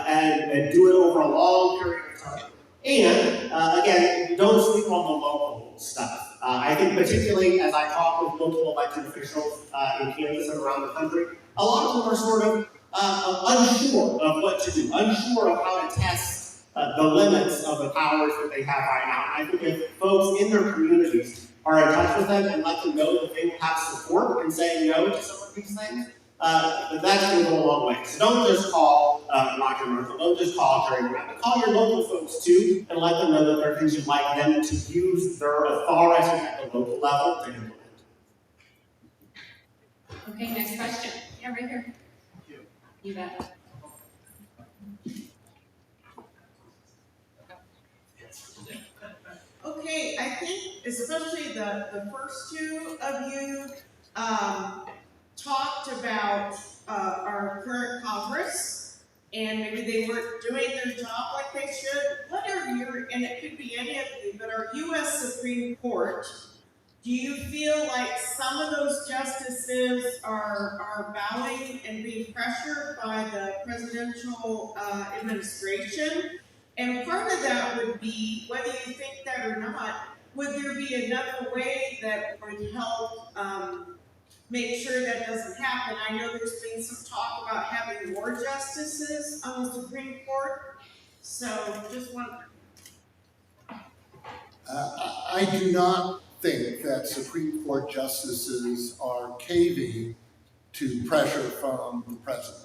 And do it over a long period of time. And again, don't sleep on the local stuff. I think particularly as I talk with local elected officials in Kansas and around the country, a lot of them are sort of unsure of what to do, unsure of how to test the limits of the powers that they have right now. I think if folks in their communities are in touch with them and let them know that they will have support in saying no to some of these things, that's going to go a long way. So don't just call Roger Murphy, don't just call Jerry Brown, but call your local folks too and let them know that there are things you'd like them to use their authority at the local level to implement. Okay, next question. Yeah, right here. You bet. Okay, I think especially the first two of you talked about our current Congress, and maybe they weren't doing their job like they should. What are your, and it could be any of you, but our U.S. Supreme Court, do you feel like some of those justices are bowing and being pressured by the presidential administration? And part of that would be, whether you think that or not, would there be another way that would help make sure that doesn't happen? I know there's been some talk about having more justices on the Supreme Court, so just wondering. I do not think that Supreme Court justices are caving to pressure from the president.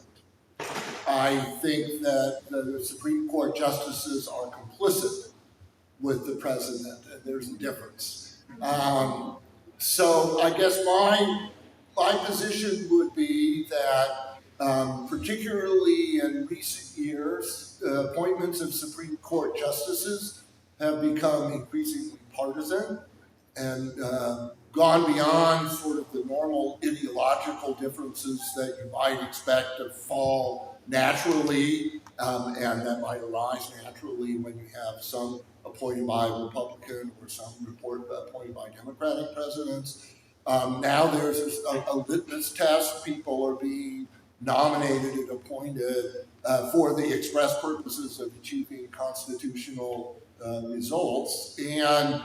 I think that the Supreme Court justices are complicit with the president, and there's a difference. So I guess my position would be that, particularly in recent years, appointments of Supreme Court justices have become increasingly partisan and gone beyond sort of the normal ideological differences that you might expect to fall naturally, and that might arise naturally when you have some appointed by a Republican or some appointed by Democratic presidents. Now there's a litmus test. People are being nominated and appointed for the express purposes of achieving constitutional results, and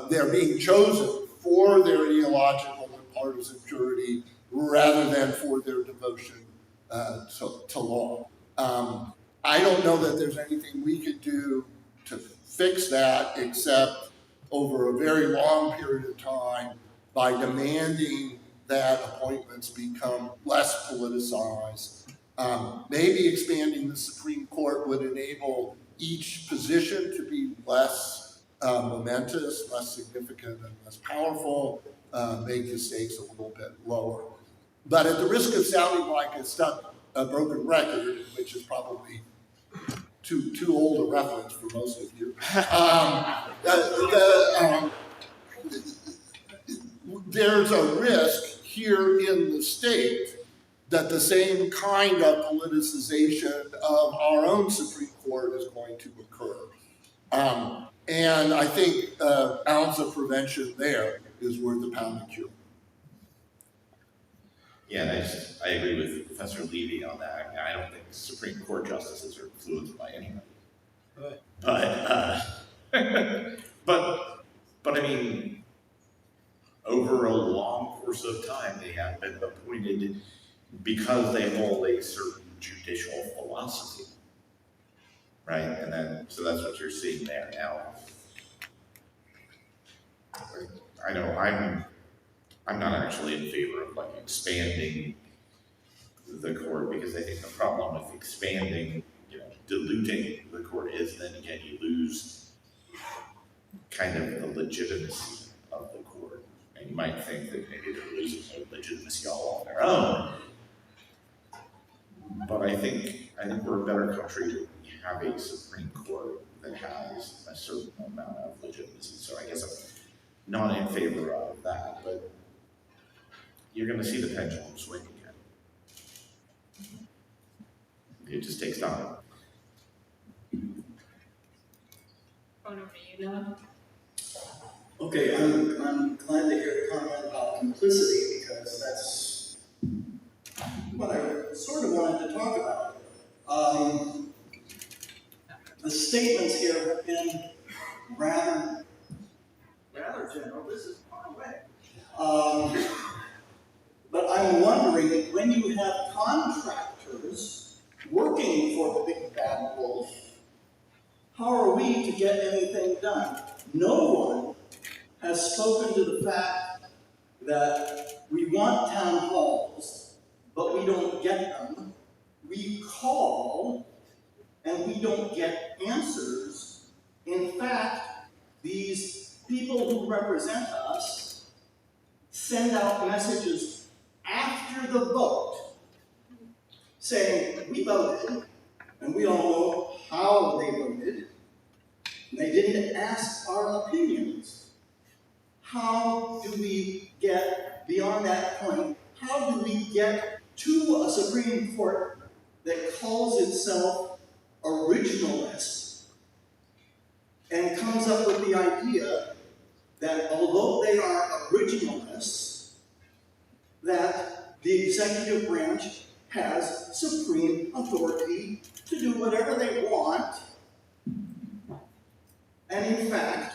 they're being chosen for their ideological and partisan purity rather than for their devotion to law. I don't know that there's anything we could do to fix that except over a very long period of time by demanding that appointments become less politicized. Maybe expanding the Supreme Court would enable each position to be less momentous, less significant, and less powerful, make the stakes a little bit lower. But at the risk of sounding like a broken record, which is probably too old a reference for most of you, there's a risk here in the state that the same kind of politicization of our own Supreme Court is going to occur. And I think ounce of prevention there is worth a pound of cure. Yeah, and I agree with Professor Levy on that. I don't think Supreme Court justices are influenced by anyone. But I mean, over a long course of time, they have been appointed because they hold a certain judicial philosophy, right? And then, so that's what you're seeing there now. I know I'm not actually in favor of like expanding the court, because I think the problem with expanding, diluting the court is then again you lose kind of the legitimacy of the court. And you might think that maybe they're losing their legitimacy all on their own. But I think we're a better country to have a Supreme Court that has a certain amount of legitimacy. So I guess I'm not in favor of that, but you're going to see the pendulum swing again. It just takes time. Going over to you, Noah. Okay, I'm glad to hear a comment about complicity because that's what I sort of wanted to talk about. The statements here have been rather general. This is far away. But I'm wondering, when you have contractors working for the big bad wolf, how are we to get anything done? No one has spoken to the fact that we want town halls, but we don't get them. We call, and we don't get answers. In fact, these people who represent us send out messages after the vote saying, we voted, and we all know how they voted, and they didn't ask our opinions. How do we get beyond that point? How do we get to a Supreme Court that calls itself originalist and comes up with the idea that although they are originalists, that the executive branch has supreme authority to do whatever they want, and in fact,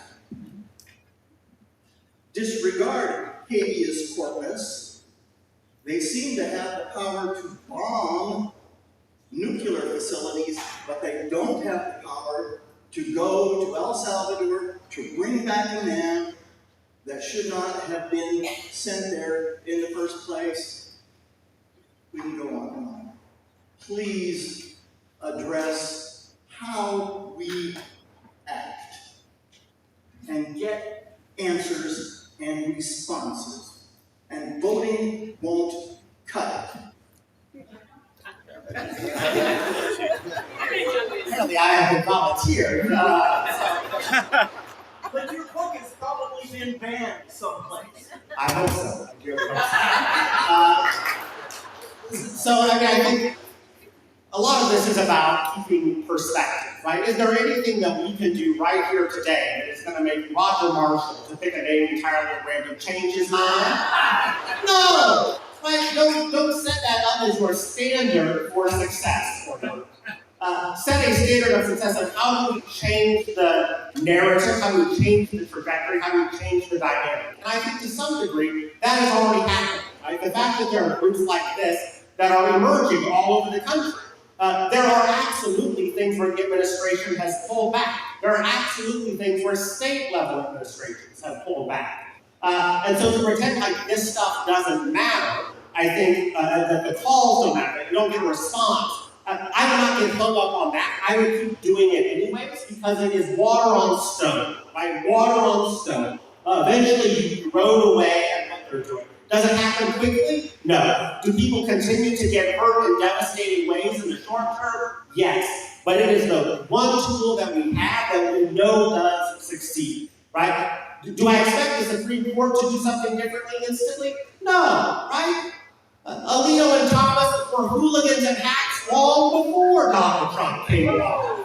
disregard habeas corpus. They seem to have the power to bomb nuclear facilities, but they don't have the power to go to El Salvador to bring back a man that should not have been sent there in the first place. We can go on and on. Please address how we act and get answers and responses, and voting won't cut it. Apparently I haven't volunteered. But your book has probably been banned someplace. I hope so. I really hope so. So, I think a lot of this is about keeping perspective, right? Is there anything that we can do right here today that is going to make Roger Marshall, to pick a name entirely at random, change his mind? No! Right? Don't set that up as your standard for success. Set a standard of success on how do we change the narrative, how do we change the trajectory, how do we change the dynamic. And I think to some degree, that has already happened. Right? The fact that there are groups like this that are emerging all over the country. There are absolutely things where the administration has pulled back. There are absolutely things where state-level administrations have pulled back. And so to pretend like this stuff doesn't matter, I think that the calls don't matter, that you don't get a response. I would not get hung up on that. I would keep doing it anyways because it is water on stone, right? Water on stone. Eventually you erode away at what they're doing. Does it happen quickly? No. Do people continue to get hurt in devastating ways in the short term? Yes. But it is the one tool that we have that we know does succeed, right? Do I expect the Supreme Court to do something differently instantly? No, right? Alito and Thomas were hooligans and hacks long before Donald Trump came along.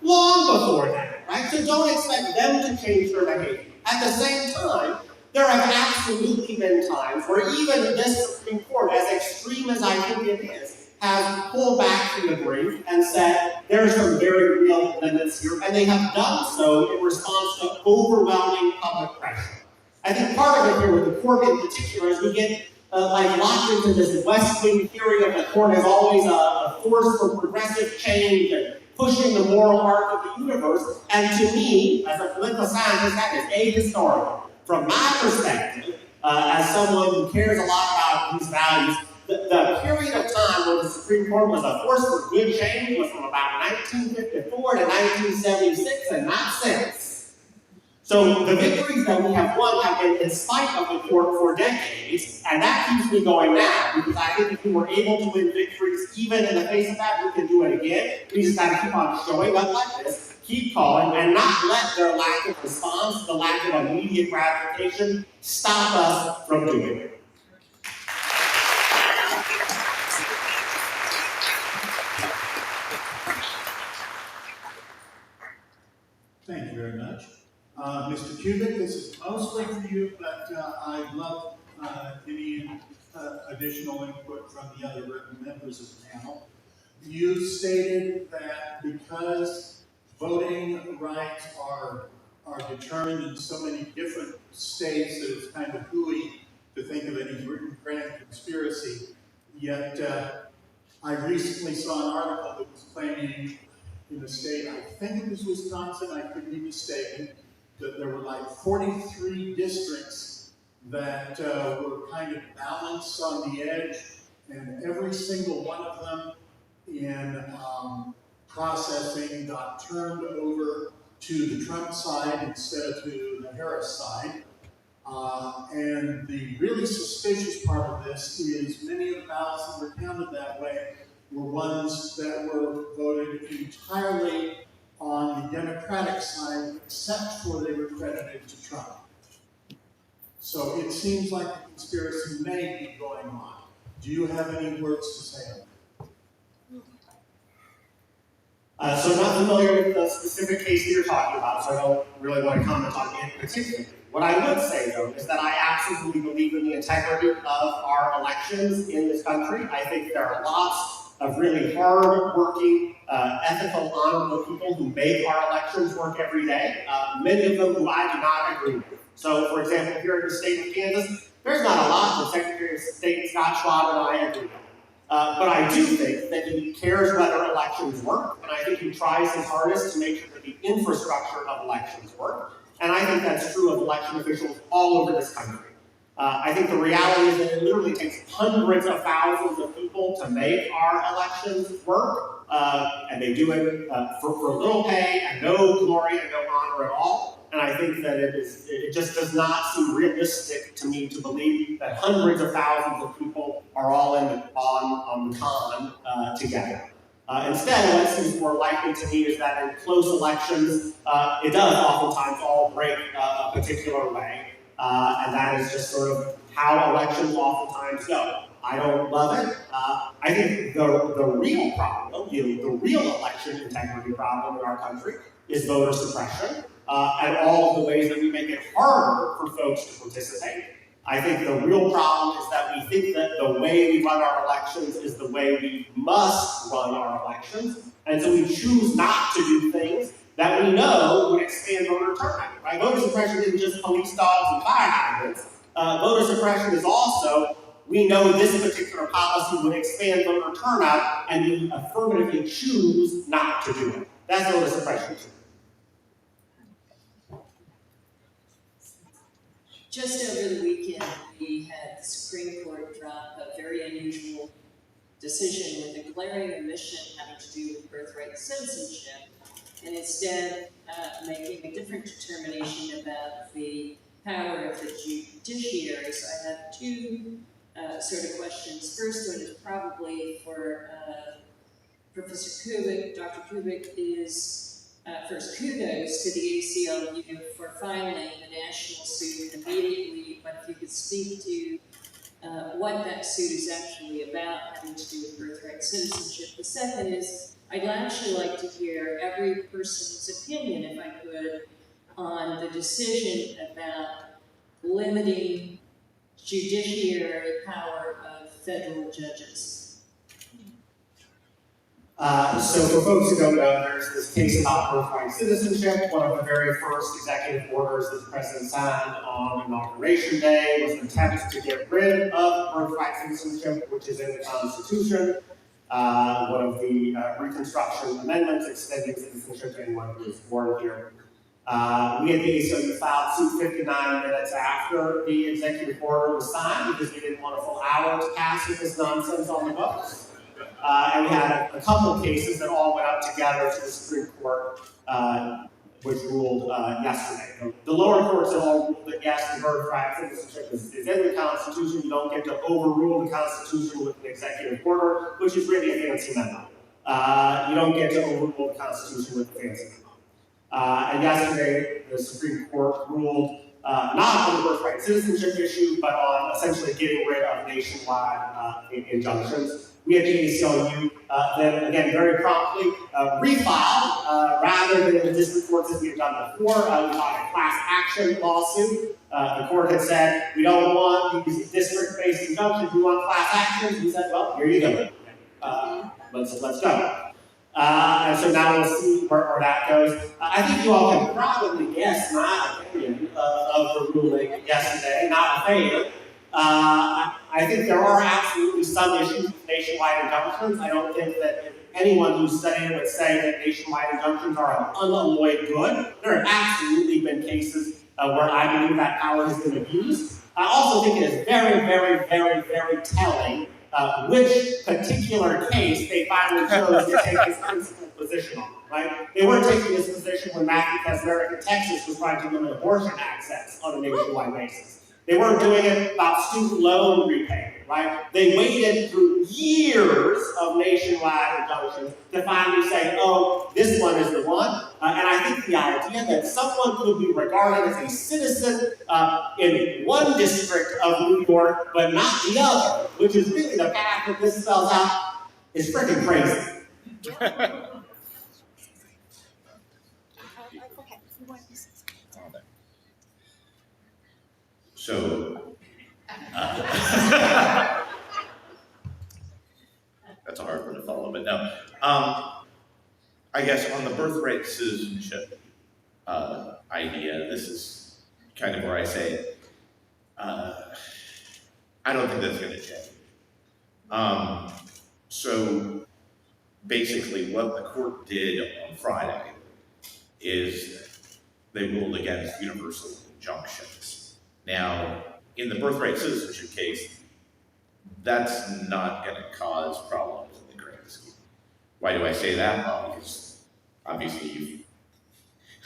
Long before that, right? So don't expect them to change their behavior. At the same time, there have absolutely been times where even this Supreme Court, as extreme as I think it is, has pulled back from the brink and said there are some very real limits here, and they have done so in response to overwhelming public pressure. I think part of it here with the court in particular is we get locked into this West Wing theory of the court as always a force for progressive change and pushing the moral arc of the universe. And to me, as a political scientist, that is ahistorical. From my perspective, as someone who cares a lot about these values, the period of time where the Supreme Court was a force for good change was from about 1954 to 1976 and not since. So the victories that we have won have been in spite of the court for decades, and that keeps me going now, because I think if we were able to win victories even in the face of that, we can do it again. We just gotta keep on showing up like this, keep calling, and not let their lack of response, the lack of immediate gratification, stop us from doing it. Kubic, this is mostly for you, but I'd love any additional input from the other members of the panel. You stated that because voting rights are determined in so many different states that it's kind of hooey to think of any grand conspiracy. Yet I recently saw an article that was claiming in the state, I think it was Wisconsin, I could be mistaken, that there were like 43 districts that were kind of balanced on the edge, and every single one of them in processing got turned over to the Trump side instead of to the Harris side. And the really suspicious part of this is many of the ballots that were counted that way were ones that were voted entirely on the Democratic side, except for they were credited to Trump. So it seems like a conspiracy may be going on. Do you have any words to say on that? So I'm not familiar with the specific case that you're talking about, so I don't really want to comment on it particularly. What I would say, though, is that I absolutely believe in the integrity of our elections in this country. I think there are lots of really hard-working, ethical, honorable people who make our elections work every day, many of them who I do not agree with. So, for example, here in the state of Kansas, there's not a lot that Secretary of State Scott Schwab and I agree on. But I do think that he cares whether elections work, and I think he tries his hardest to make sure that the infrastructure of elections work. And I think that's true of election officials all over this country. I think the reality is that it literally takes hundreds of thousands of people to make our elections work, and they do it for little pay and no glory and no honor at all. And I think that it just does not seem realistic to me to believe that hundreds of thousands of people are all in on the con together. Instead, what seems more likely to me is that in close elections, it does oftentimes all break a particular way, and that is just sort of how elections oftentimes go. I don't love it. I think the real problem, the real election integrity problem in our country is voter suppression, and all of the ways that we make it harder for folks to participate. I think the real problem is that we think that the way we run our elections is the way we must run our elections, and so we choose not to do things that we know would expand voter turnout. Right? Voter suppression isn't just police dogs and fire hydrants. Voter suppression is also, we know this particular policy would expand voter turnout, and we affirmatively choose not to do it. That's voter suppression. Just over the weekend, we had the Supreme Court drop a very unusual decision with a glaring omission having to do with birthright citizenship, and instead making a different determination about the power of the judiciary. So I have two sort of questions. First one is probably for Professor Kubic. Dr. Kubic is first, kudos to the ACLU for filing the national suit immediately, but if you could speak to what that suit is actually about, having to do with birthright citizenship. The second is, I'd actually like to hear every person's opinion, if I could, on the decision about limiting judiciary power of federal judges. So for folks who don't know, there's this case about birthright citizenship. One of the very first executive orders that the president signed on Inauguration Day was an attempt to get rid of birthright citizenship, which is in the Constitution. One of the Reconstruction amendments extending citizenship to anyone who was born here. We at the ACLU filed suit 59 minutes after the executive order was signed because we didn't want a full hour to pass with this nonsense on the books. And we had a couple of cases that all went up together to the Supreme Court, which ruled yesterday. The lower courts have all ruled that yes, the birthright citizenship is in the Constitution. You don't get to overrule the Constitution with an executive order, which is really a fancy memo. You don't get to overrule the Constitution with a fancy memo. And yesterday, the Supreme Court ruled not on the birthright citizenship issue, but on essentially getting rid of nationwide injunctions. We at the ACLU then, again, very promptly refiled, rather than in the district courts as we had done before, we filed a class action lawsuit. The court had said, we don't want these district-based injunctions, we want class actions. We said, well, here you go. Let's go. And so now we'll see where that goes. I think you all can probably guess my opinion of the ruling yesterday, not a fan. I think there are absolutely some issues with nationwide injunctions. I don't think that anyone who's studied it would say that nationwide injunctions are an unalloyed good. There have absolutely been cases where I believe that power has been abused. I also think it is very, very, very, very telling which particular case they finally chose to take this principled position on, right? They weren't taking this position when Matthew Kaczmarek in Texas was trying to limit abortion access on a nationwide basis. They weren't doing it about student loan repayment, right? They waited through years of nationwide injunctions to finally say, oh, this one is the one. And I think the idea that someone could be regarded as a citizen in one district of New York, but not the other, which is really the path that this spells out, is freaking crazy. So, that's a hard one to follow, but no. I guess on the birthright citizenship idea, this is kind of where I say, I don't think that's going to change. So basically what the court did on Friday is they ruled against universal injunctions. Now, in the birthright citizenship case, that's not going to cause problems in the grand scheme. Why do I say that? Well, because obviously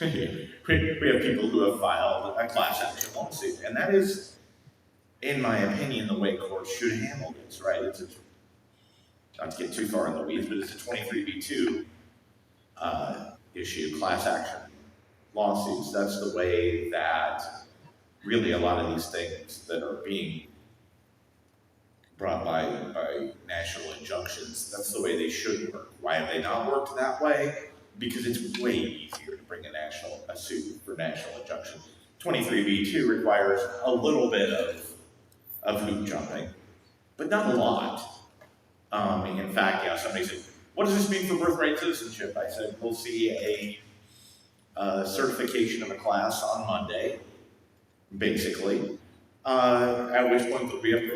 we have people who have filed a class action lawsuit, and that is, in my opinion, the way courts should handle this, right? It's not to get too far in the weeds, but it's a 23b2 issue, class action lawsuits. That's the way that really a lot of these things that are being brought by national injunctions, that's the way they should work. Why have they not worked that way? Because it's way easier to bring a suit for national injunction. 23b2 requires a little bit of hoop jumping, but not a lot. In fact, somebody said, what does this mean for birthright citizenship? I said, we'll see a certification of a class on Monday, basically, at which point there'll be a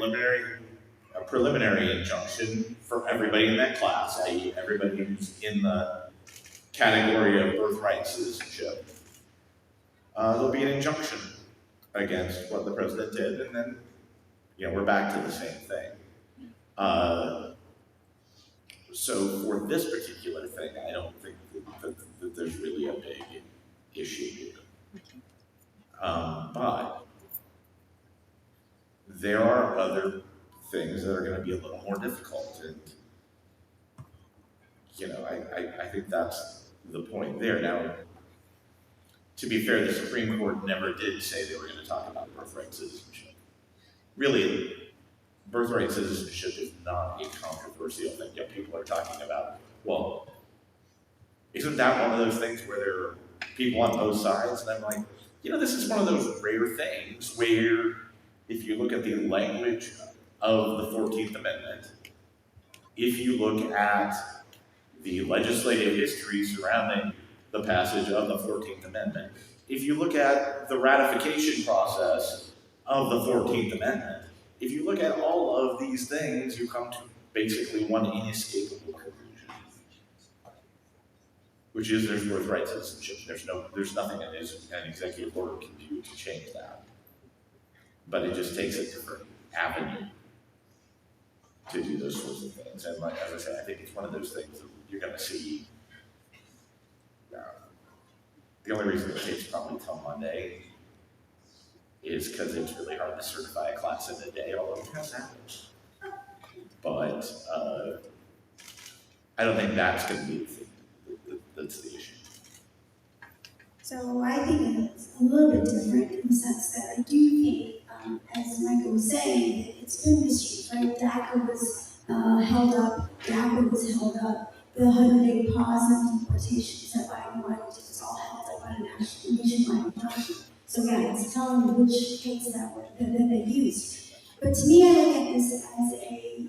preliminary injunction for everybody in that class, i.e. everybody who's in the category of birthright citizenship. There'll be an injunction against what the president did, and then, we're back to the same thing. So for this particular thing, I don't think that there's really a big issue here. But there are other things that are going to be a little more difficult, and I think that's the point there. Now, to be fair, the Supreme Court never did say they were going to talk about birthright citizenship. Really, birthright citizenship is not a controversial thing. People are talking about, well, isn't that one of those things where there are people on both sides? And I'm like, this is one of those rare things where if you look at the language of the 14th Amendment, if you look at the legislative history surrounding the passage of the 14th Amendment, if you look at the ratification process of the 14th Amendment, if you look at all of these things, you come to basically one inescapable conclusion, which is there's birthright citizenship. There's nothing an executive order can do to change that. But it just takes a different avenue to do those sorts of things. And as I said, I think it's one of those things that you're going to see. The only reason it takes probably till Monday is because it's really hard to certify a class in a day, although it has happened. But I don't think that's going to be the thing that's the issue. So I think it's a little bit different in the sense that I do think, as Micah was saying, that it's been misused, right? DACA was held up, DACA was held up, the 100-day pause on deportations that Biden wanted was all held up by a nationwide injunction. So yeah, it's telling you which case that they used. But to me, I look at this as a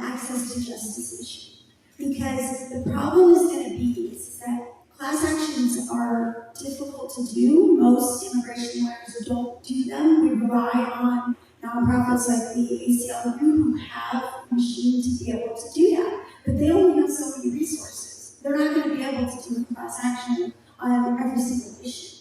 access to justice issue. Because the problem is going to be is that class actions are difficult to do. Most immigration lawyers don't do them. We rely on nonprofits like the ACLU who have a machine to be able to do that. But they only have so many resources. They're not going to be able to do a class action on every single issue.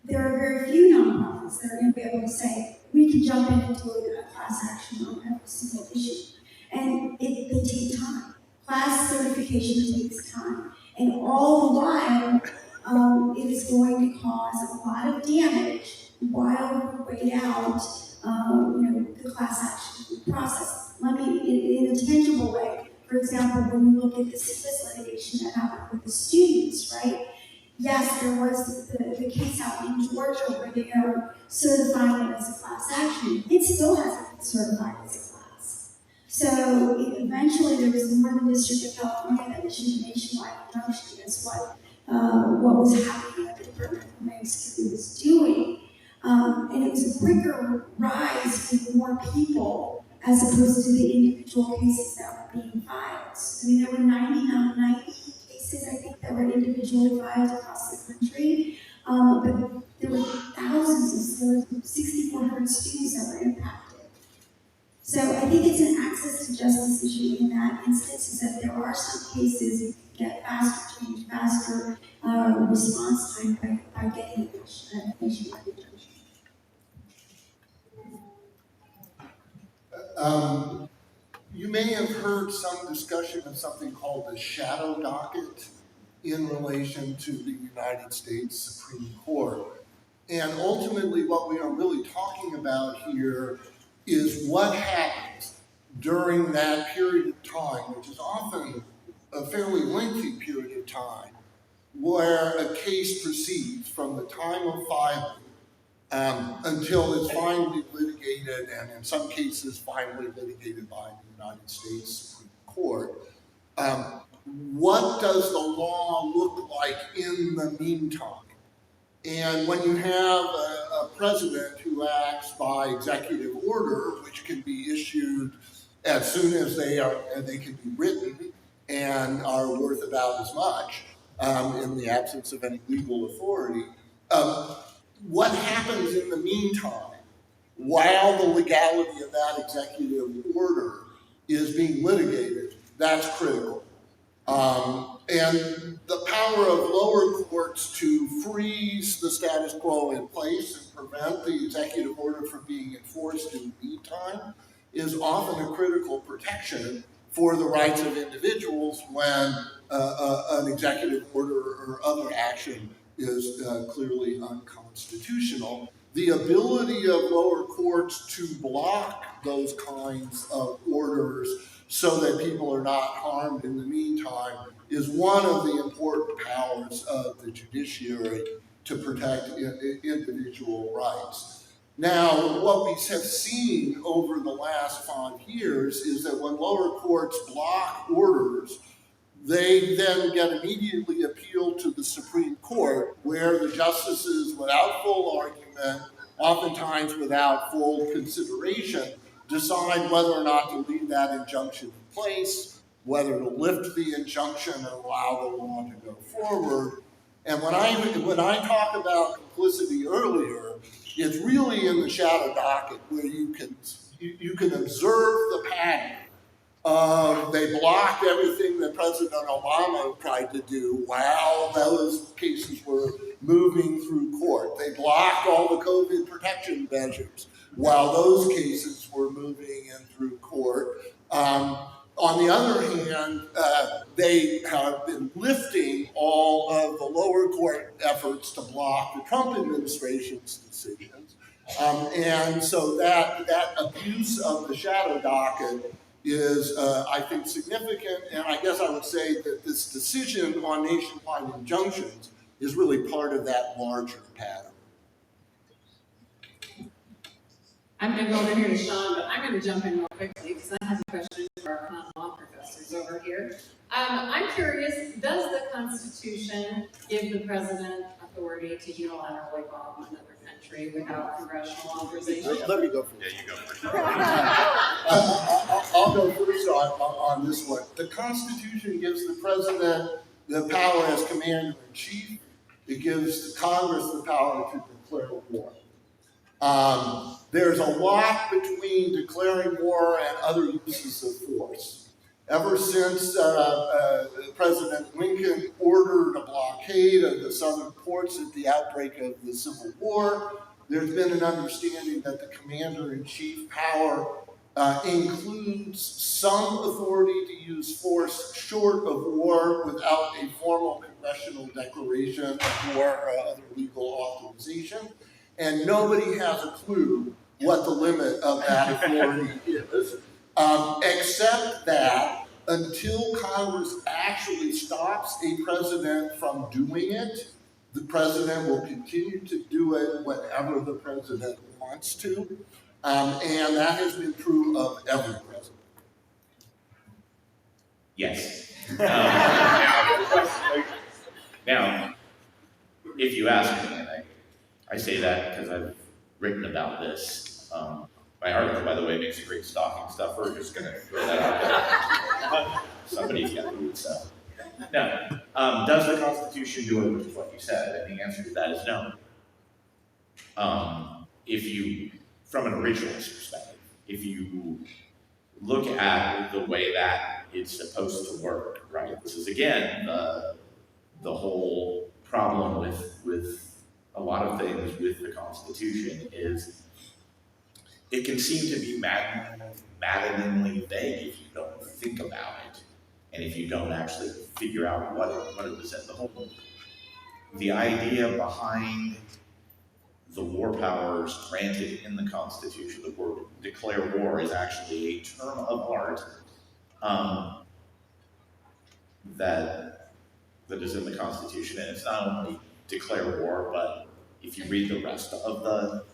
There are very few nonprofits that are going to be able to say, we can jump in and do a class action on every single issue. And they take time. Class certification takes time. And all the while, it is going to cause a lot of damage while we wait out, the class action process. Let me, in a tangible way, for example, when you look at the Civic litigation that happened with the students, right? Yes, there was the case out in Georgia where they are certifying it as a class action. It still hasn't been certified as a class. So eventually there was the Northern District of California that issued a nationwide injunction against what was happening, what the Department of Homeland Security was doing. And it was a quicker rise for more people as opposed to the individual cases that were being filed. I mean, there were 90 cases, I think, that were individually filed across the country. But there were thousands, there were 6,400 students that were impacted. So I think it's an access to justice issue in that instance, is that there are some cases you can get faster change, faster response time by getting a nationwide injunction. You may have heard some discussion of something called the shadow docket in relation to the United States Supreme Court. And ultimately what we are really talking about here is what happens during that period of time, which is often a fairly lengthy period of time, where a case proceeds from the time of filing until it's finally litigated, and in some cases finally litigated by the United States Supreme Court. What does the law look like in the meantime? And when you have a president who acts by executive order, which can be issued as soon as they can be written and are worth about as much in the absence of any legal authority, what happens in the meantime while the legality of that executive order is being litigated? That's critical. And the power of lower courts to freeze the status quo in place and prevent the executive order from being enforced in the meantime is often a critical protection for the rights of individuals when an executive order or other action is clearly unconstitutional. The ability of lower courts to block those kinds of orders so that people are not harmed in the meantime is one of the important powers of the judiciary to protect individual rights. Now, what we have seen over the last 5 years is that when lower courts block orders, they then get immediately appealed to the Supreme Court, where the justices, without full argument, oftentimes without full consideration, decide whether or not to leave that injunction in place, whether to lift the injunction and allow the law to go forward. And when I talk about complicity earlier, it's really in the shadow docket where you can observe the pattern. They blocked everything that President Obama tried to do while those cases were moving through court. They blocked all the COVID protection measures while those cases were moving in through court. On the other hand, they have been lifting all of the lower court efforts to block the Trump administration's decisions. And so that abuse of the shadow docket is, I think, significant. And I guess I would say that this decision on nationwide injunctions is really part of that larger pattern. I'm gonna go over here to Sean, but I'm gonna jump in real quickly because I have a question for our common law professors over here. I'm curious, does the Constitution give the president authority to unilaterally bomb another country without congressional authorization? Let me go first. Yeah, you go first. I'll go first on this one. The Constitution gives the president the power as commander-in-chief. It gives the Congress the power to declare war. There's a lot between declaring war and other uses of force. Ever since President Lincoln ordered a blockade of the southern ports at the outbreak of the Civil War, there's been an understanding that the commander-in-chief power includes some authority to use force short of war without a formal congressional declaration of war or other legal authorization. And nobody has a clue what the limit of that authority is, except that until Congress actually stops a president from doing it, the president will continue to do it whenever the president wants to, and that has been true of every president. Yes. Now, if you ask me, and I say that because I've written about this. My article, by the way, makes a great stocking stuffer. Just going to throw that out there. Somebody's got to read stuff. No. Does the Constitution do it, which is what you said? And the answer to that is no. If you, from an originalist perspective, if you look at the way that it's supposed to work, right? This is, again, the whole problem with a lot of things with the Constitution is it can seem to be maddeningly vague if you don't think about it, and if you don't actually figure out what it was at the whole. The idea behind the war powers granted in the Constitution, the word declare war, is actually a term of art that is in the Constitution, and it's not only declare war, but if you read the rest of the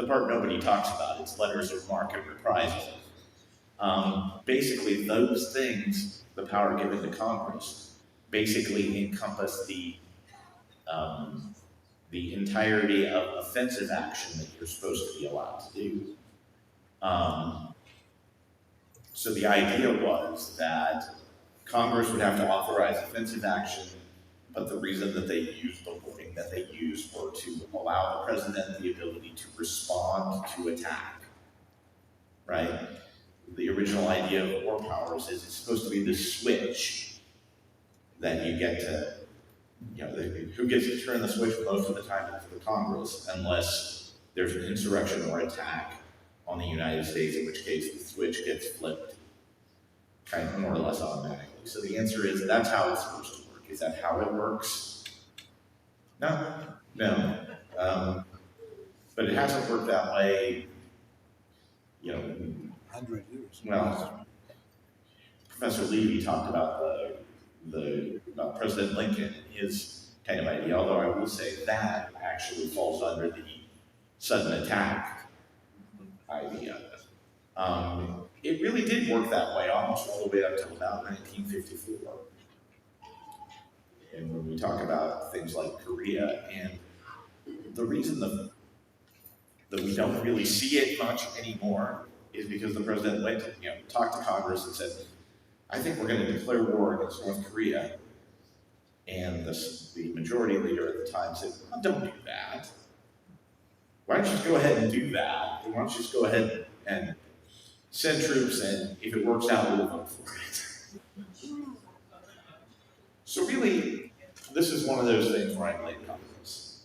part nobody talks about, it's letters of marque and reprisal. Basically, those things, the power given to Congress, basically encompass the entirety of offensive action that you're supposed to be allowed to do. So the idea was that Congress would have to authorize offensive action, but the reason that they used the wording that they used were to allow the president the ability to respond to attack, right? The original idea of war powers is it's supposed to be the switch that you get to, who gets to turn the switch most of the time is the Congress, unless there's an insurrection or attack on the United States, in which case the switch gets flipped kind of more or less automatically. So the answer is that's how it's supposed to work. Is that how it works? No. But it hasn't worked that way, 100 years. Well, Professor Levy talked about about President Lincoln and his kind of idea, although I will say that actually falls under the sudden attack idea. It really did work that way almost all the way up to about 1954. And when we talk about things like Korea, and the reason that we don't really see it much anymore is because the president went to, talked to Congress and said, I think we're going to declare war against North Korea. And the majority leader at the time said, well, don't do that. Why don't you just go ahead and do that? Why don't you just go ahead and send troops, and if it works out, we'll vote for it. So really, this is one of those things where I blame Congress.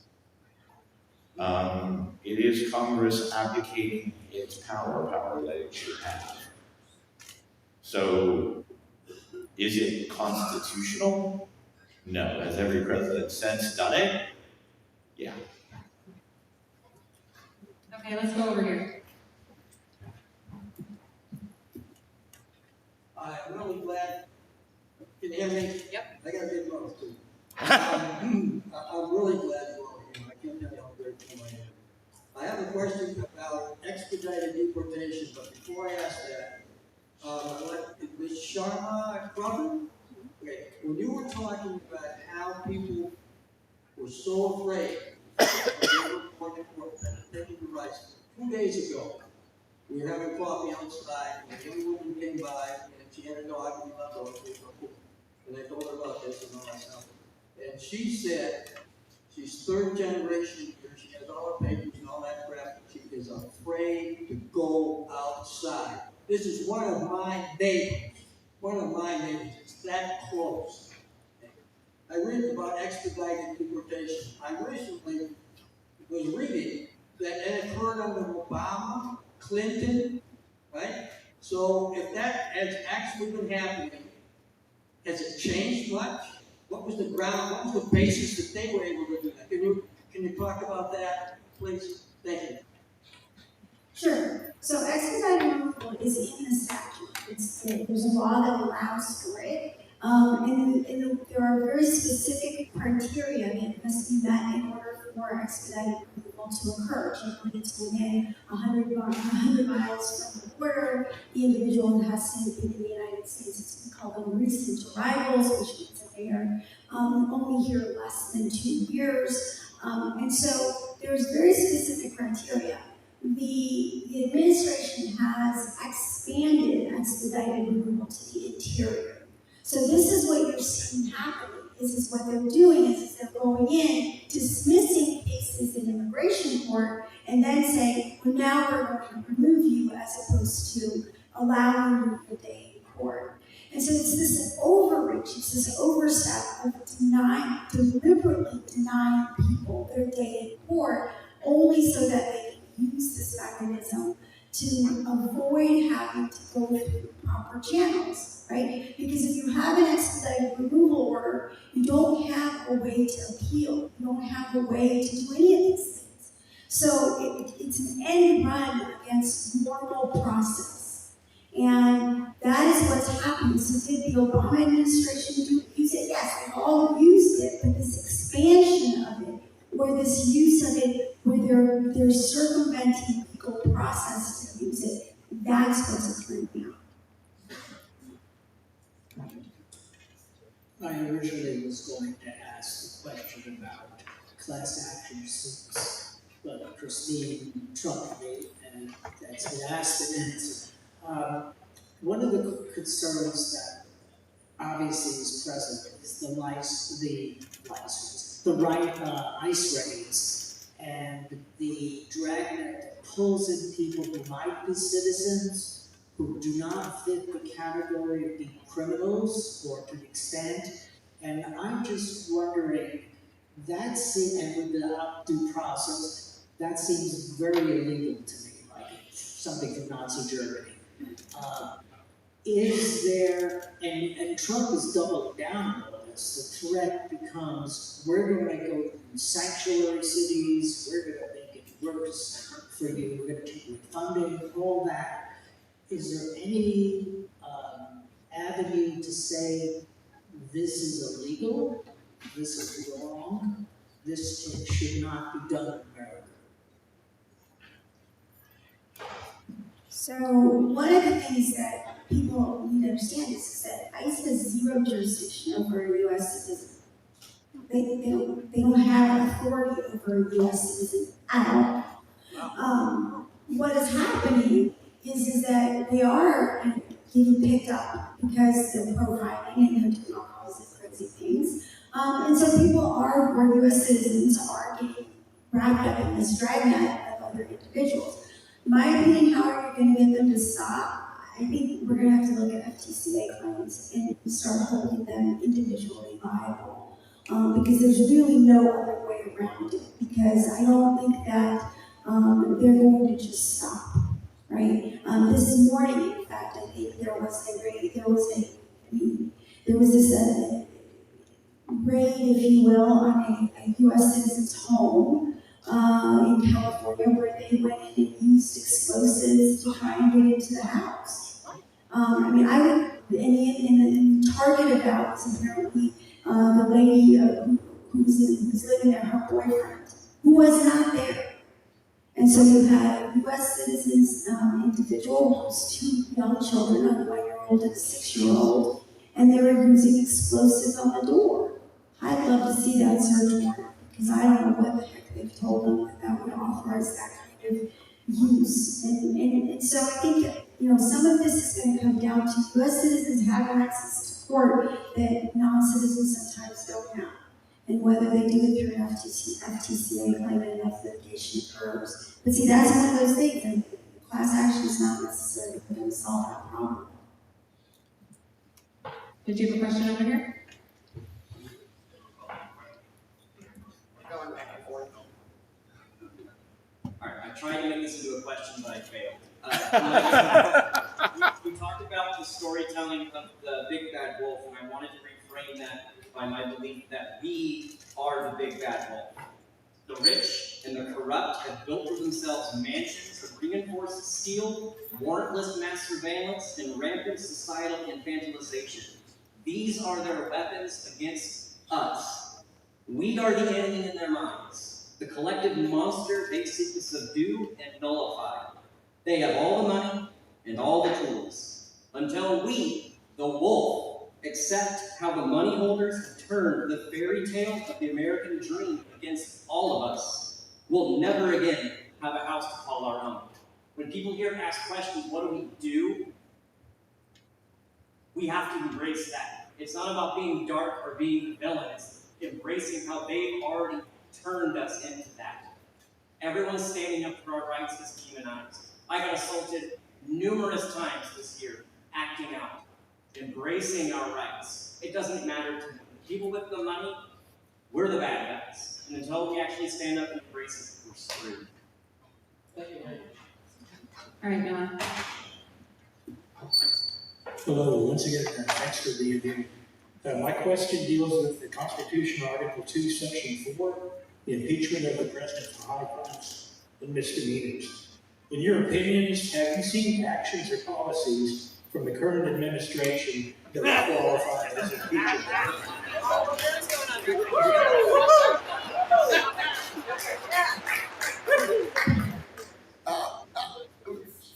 It is Congress abdicating its power that it should have. So, is it constitutional? No. Has every president since done it? Yeah. Okay, let's go over here. I'm really glad. Can you hear me? Yep. I got a big mouth too. I'm really glad you're all here. I can't tell you how grateful I am. I have a question about expedited deportation, but before I ask that, Ms. Sharma-Crawford? Okay, when you were talking about how people were so afraid of taking the rights, 2 days ago, we were having coffee outside, and a young woman came by, and she had a dog, and we loved dogs, and I told her about this and all that stuff. And she said, she's third generation here, she has all her papers and all that crap, she is afraid to go outside. This is one of my neighbors, it's that close. I read about expedited deportation. I recently was reading that it occurred under Obama, Clinton, right? So if that has actually been happening, has it changed much? What was the ground, what was the basis that they were able to do that? Can you talk about that, please? Thank you. Sure. So expedited removal is in the statute. There's a law that allows for it. And there are very specific criteria that must be met in order for expedited removal to occur. Generally, it's within 100 miles from the border. The individual has to be in the United States. It's called them recent arrivals, which means that they are only here less than 2 years. And so there's very specific criteria. The administration has expanded expedited removal to the interior. So this is what you're seeing happening. This is what they're doing is they're going in, dismissing cases in immigration court, and then saying, well, now we're going to remove you as opposed to allowing you for day in court. And so it's this overreach, it's this overstep of deliberately denying people their day in court, only so that they can use this mechanism to avoid having to go through proper channels, right? Because if you have an expedited removal order, you don't have a way to appeal. You don't have a way to do any of these things. So it's an end run against normal process. And that is what's happening. So did the Obama administration use it? Yes, they all used it, but this expansion of it, or this use of it where they're circumventing legal process to use it, that's what's occurring now. I originally was going to ask a question about class action suits, but Christine trumped me, and that's been asked and answered. One of the concerns that obviously is present is the ice raids and the dragnet that pulls in people who might be citizens who do not fit the category of being criminals or to an extent. And I'm just wondering, and without due process, that seems very illegal to me, like something from Nazi Germany. Is there, and Trump is doubling down on all this, the threat becomes, we're going to go to sanctuary cities, we're going to make it worse for you, we're going to take away funding, all that. Is there any avenue to say this is illegal, this is wrong, this should not be done in America? So one of the things that people need to understand is that ICE has zero jurisdiction over a U.S. citizen. They don't have authority over a U.S. citizen at all. What is happening is that they are getting picked up because they're profiling and they're doing all kinds of crazy things. And so people our U.S. citizens are getting wrapped up in this dragnet of other individuals. In my opinion, how are you going to get them to stop? I think we're going to have to look at FTCA claims and start holding them individually liable. Because there's really no other way around it. Because I don't think that they're going to just stop. Right. This morning, in fact, I think there was this raid, if you will, on a U.S. citizen's home in California, where they went in and used explosives to try and get into the house. And the target of that was apparently the lady who who's living there, her boyfriend, who was not there. And so you had a U.S. citizens individual who's two young children, a 1-year-old and a 6-year-old, and they were using explosives on the door. I'd love to see that search warrant, because I don't know what the heck they've told them that would authorize that kind of use. And so I think that, some of this is going to come down to U.S. citizens having access to court that non-citizens sometimes don't have, and whether they do it through an FTCA claim and enough litigation occurs. But see, that's one of those things, and class action is not necessarily going to solve that problem. Did you have a question over here? Going back and forth. Alright, I tried to make this into a question, but I failed. We talked about the storytelling of the big bad wolf, and I wanted to reframe that by my belief that we are the big bad wolf. The rich and the corrupt have built for themselves mansions of reinforced steel, warrantless mass surveillance, and rampant societal infantilization. These are their weapons against us. We are the enemy in their minds, the collective monster they seek to subdue and nullify. They have all the money and all the tools, until we, the wolf, accept how the money holders have turned the fairy tale of the American dream against all of us. We'll never again have a house to call our own. When people here ask questions, what do? We have to embrace that. It's not about being dark or being villains, embracing how they've already turned us into that. Everyone standing up for our rights is demonized. I got assaulted numerous times this year, acting out, embracing our rights. It doesn't matter to me. People with the money, we're the bad guys. And until we actually stand up and embrace it, we're screwed. Thank you. All right, Noah. Hello, once again, thanks for being here. My question deals with the Constitution, Article 2, Section 4, the impeachment of the president for high crimes and misdemeanors. In your opinions, have you seen actions or policies from the current administration that would qualify as impeachable?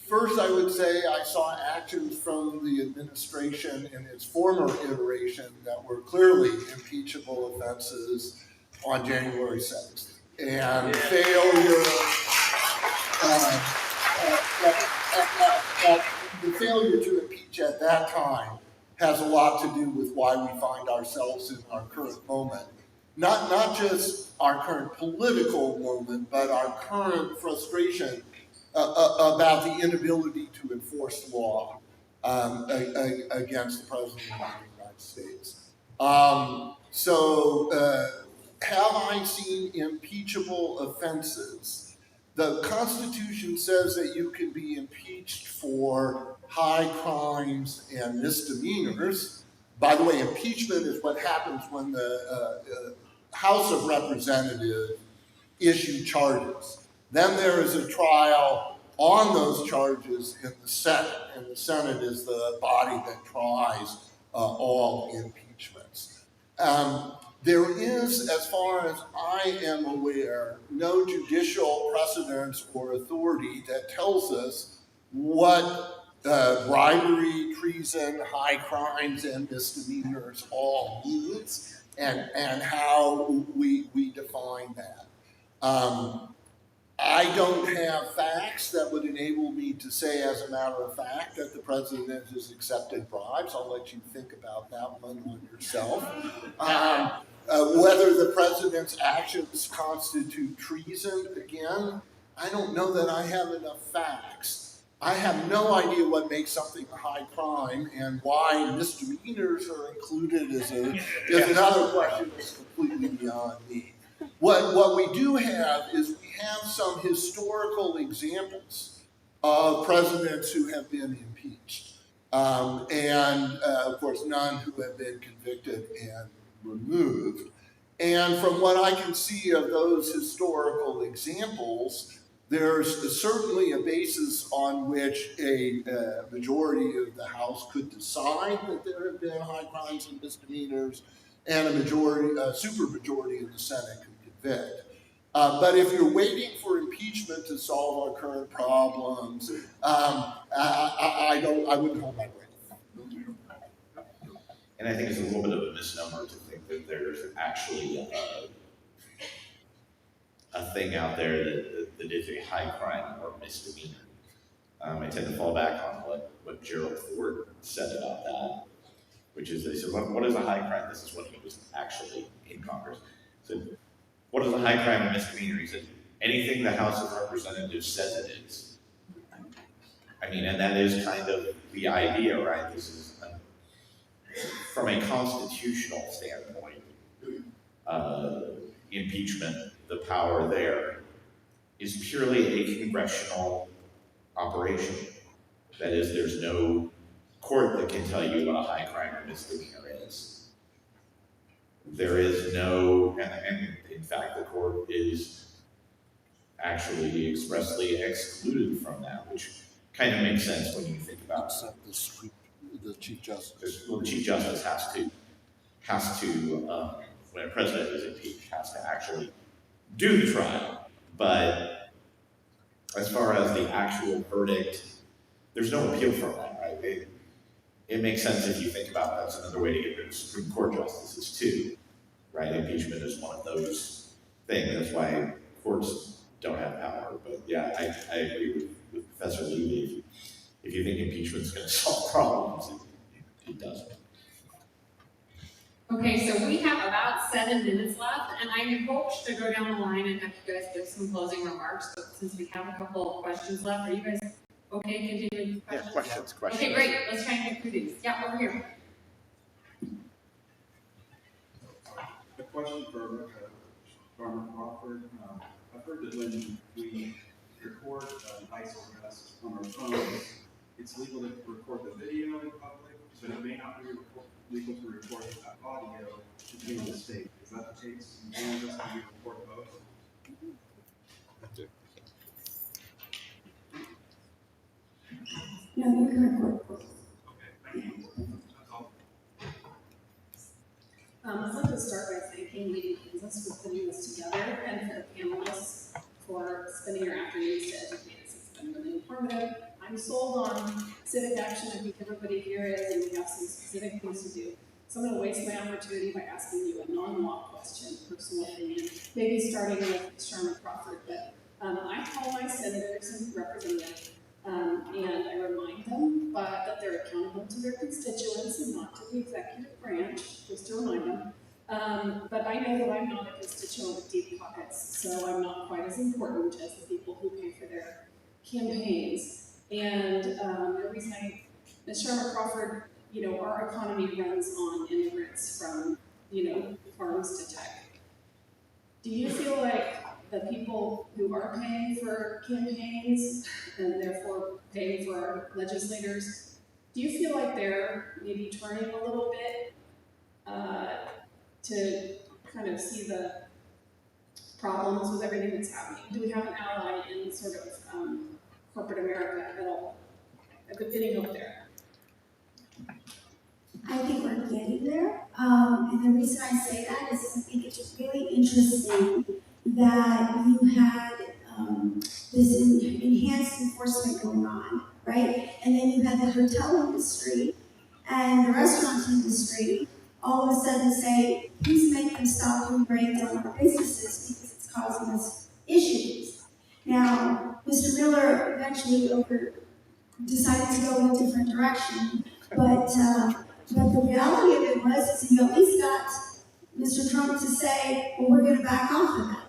First, I would say I saw actions from the administration in its former iteration that were clearly impeachable offenses on January 6th. And the failure to impeach at that time has a lot to do with why we find ourselves in our current moment. Not just our current political moment, but our current frustration about the inability to enforce law against the President of the United States. Have I seen impeachable offenses? The Constitution says that you can be impeached for high crimes and misdemeanors. By the way, impeachment is what happens when the House of Representatives issue charges. Then there is a trial on those charges in the Senate, and the Senate is the body that tries all impeachments. There is, as far as I am aware, no judicial precedence or authority that tells us what bribery, treason, high crimes, and misdemeanors all means, and how we define that. I don't have facts that would enable me to say, as a matter of fact, that the president has accepted bribes. I'll let you think about that one on yourself. Whether the president's actions constitute treason, again, I don't know that I have enough facts. I have no idea what makes something a high crime, and why misdemeanors are included is another question that's completely beyond me. What we do have is we have some historical examples of presidents who have been impeached, and of course none who have been convicted and removed. And from what I can see of those historical examples, there's certainly a basis on which a majority of the House could decide that there have been high crimes and misdemeanors, and a super majority in the Senate could convict. But if you're waiting for impeachment to solve our current problems, I wouldn't hold my breath. And I think it's a little bit of a misnomer to think that there's actually a thing out there that is a high crime or misdemeanor. I tend to fall back on what Gerald Ford said about that, which is they said, what is a high crime? This is when he was actually in Congress. So, what is a high crime or misdemeanor? He said, anything the House of Representatives says it is. I mean, and that is kind of the idea, right? This is, from a constitutional standpoint, impeachment, the power there, is purely a congressional operation. That is, there's no court that can tell you what a high crime or misdemeanor is. There is no, and in fact, the court is actually expressly excluded from that, which kind of makes sense when you think about the Chief Justice. Well, the Chief Justice has to when a president is impeached, has to actually do the trial. But as far as the actual verdict, there's no appeal from that, right? It makes sense if you think about that's another way to get rid of Supreme Court justices too, right? Impeachment is one of those things. That's why courts don't have power. But yeah, I agree with Professor Levy. If you think impeachment is going to solve problems, it doesn't. Okay, so we have about 7 minutes left, and I had hoped to go down the line and have you guys give some closing remarks, but since we have a couple of questions left, are you guys okay continuing with questions? Yeah, questions. Okay, great. Let's try and get through these. Yeah, over here. A question for Sharma-Crawford. I've heard that when we record ISO on our phones, it's legal to record the video in public, but it may not be legal to record the audio to be on the stage. Is that the case? In Canada, can we record both? No, you can record both. Okay, thank you. That's all. I'd like to start by thanking Lady Kansas for putting this together and for the panelists for spending your afternoons to educate us. It's been really informative. I'm sold on civic action. I think everybody here is, and we have some specific things to do. So I'm going to waste my opportunity by asking you a non-law question, personal opinion, maybe starting with Sharma-Crawford. But I call my senators and representatives, and I remind them that they're accountable to their constituents and not to the executive branch, just to remind them. But I know that I'm not a constituent with deep pockets, so I'm not quite as important as the people who pay for their campaigns. And the reason Ms. Sharma-Crawford, our economy runs on immigrants from, farms to tech. Do you feel like the people who are paying for campaigns and therefore paying for our legislators, do you feel like they're maybe turning a little bit to kind of see the problems with everything that's happening? Do we have an ally in sort of corporate America at all? At the beginning of there? I think we're getting there. And the reason I say that is I think it's really interesting that you had this enhanced enforcement going on, right? And then you had the hotel industry and the restaurant industry all of a sudden say, please make them stop doing breaks on our businesses because it's causing us issues. Now, Mr. Miller eventually decided to go in a different direction, but the reality of it was is you at least got Mr. Trump to say, well, we're going to back off of that.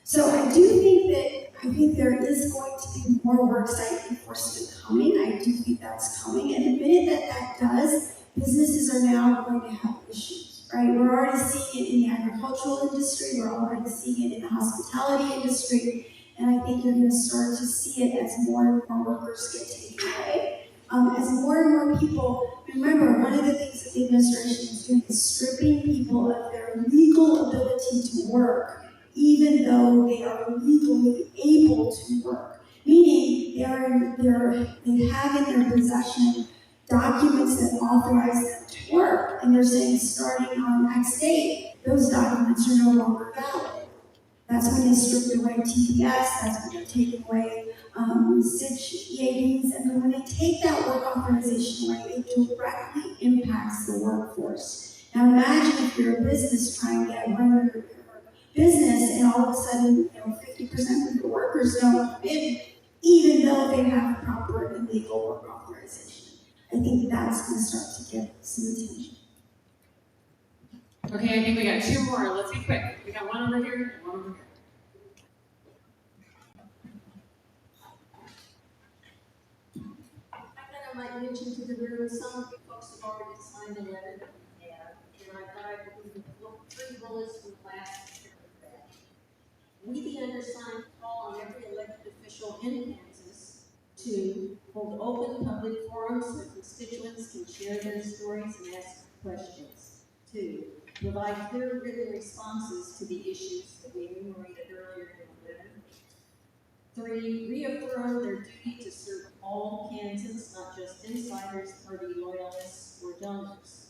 So I think there is going to be more worksite enforcement coming. I do think that's coming, and the minute that does, businesses are now going to have issues, right? We're already seeing it in the agricultural industry. We're already seeing it in the hospitality industry. And I think you're going to start to see it as more and more workers get taken away. As more and more people, remember, one of the things that the administration is doing is stripping people of their legal ability to work, even though they are legally able to work. Meaning, they have in their possession documents that authorize them to work, and they're saying starting on X date, those documents are no longer valid. That's when they stripped away TPS, that's when they're taking away SITch EADs, and then when they take that work authorization away, it directly impacts the workforce. Now imagine if you're a business trying to run your business, and all of a sudden, 50% of your workers don't come in, even though they have proper and legal work authorization. I think that's going to start to get some attention. Okay, I think we got 2 more. Let's be quick. We got one over here and one over here. I thought I might mention to the room, some of you folks have already signed a letter, and I thought I would read 3 bullets from last year. We, the undersigned, call on every elected official in Kansas to hold open public forums where constituents can share their stories and ask questions. 2, provide clear written responses to the issues that we enumerated earlier in the letter. 3, reaffirm their duty to serve all Kansans, not just insiders, party loyalists, or donors.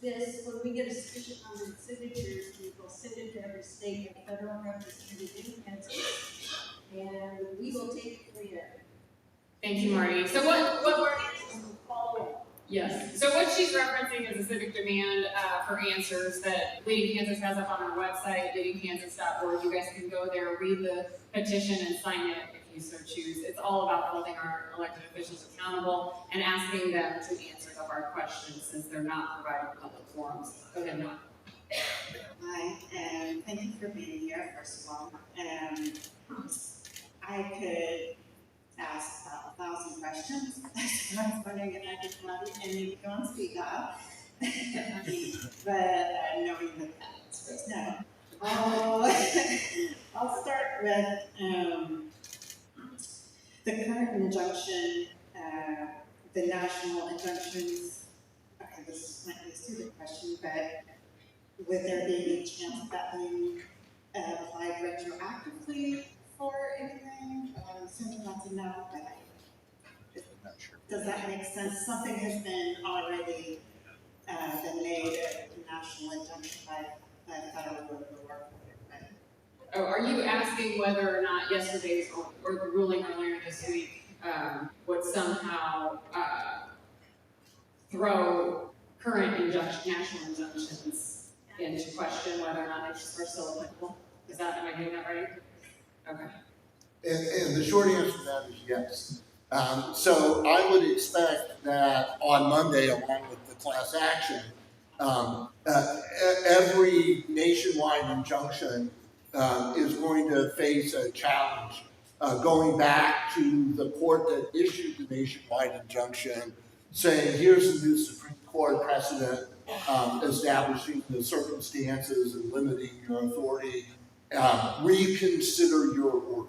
5, when we get a sufficient number of signatures, we will send it to every state and federal representative in Kansas, and we will take it from there. Thank you, Marty. So what follow up? Yes. So what she's referencing is a civic demand for answers that Leading Kansas has up on our website, leadingkansas.org. You guys can go there, read the petition, and sign it if you so choose. It's all about holding our elected officials accountable and asking them to answer the hard questions since they're not providing public forums. Go ahead, Mom. Hi, and thank you for being here, first of all. I could ask about 1,000 questions. I was wondering if I could run and you don't speak up. But knowing that that's no. I'll start with the current injunction, the national injunctions. Okay, this might be a stupid question, but would there be any chance of that being applied retroactively for anything? Assuming that's a no, but does that make sense? Something has been already been made a national injunction by federal court of work. Oh, are you asking whether or not yesterday's or the ruling earlier this week would somehow throw current national injunctions into question, whether or not they are still applicable? Is that, am I getting that right? Okay. And the short answer to that is yes. So I would expect that on Monday, along with the class action, every nationwide injunction is going to face a challenge going back to the court that issued the nationwide injunction, saying here's the new Supreme Court precedent establishing the circumstances and limiting your authority. Reconsider your order.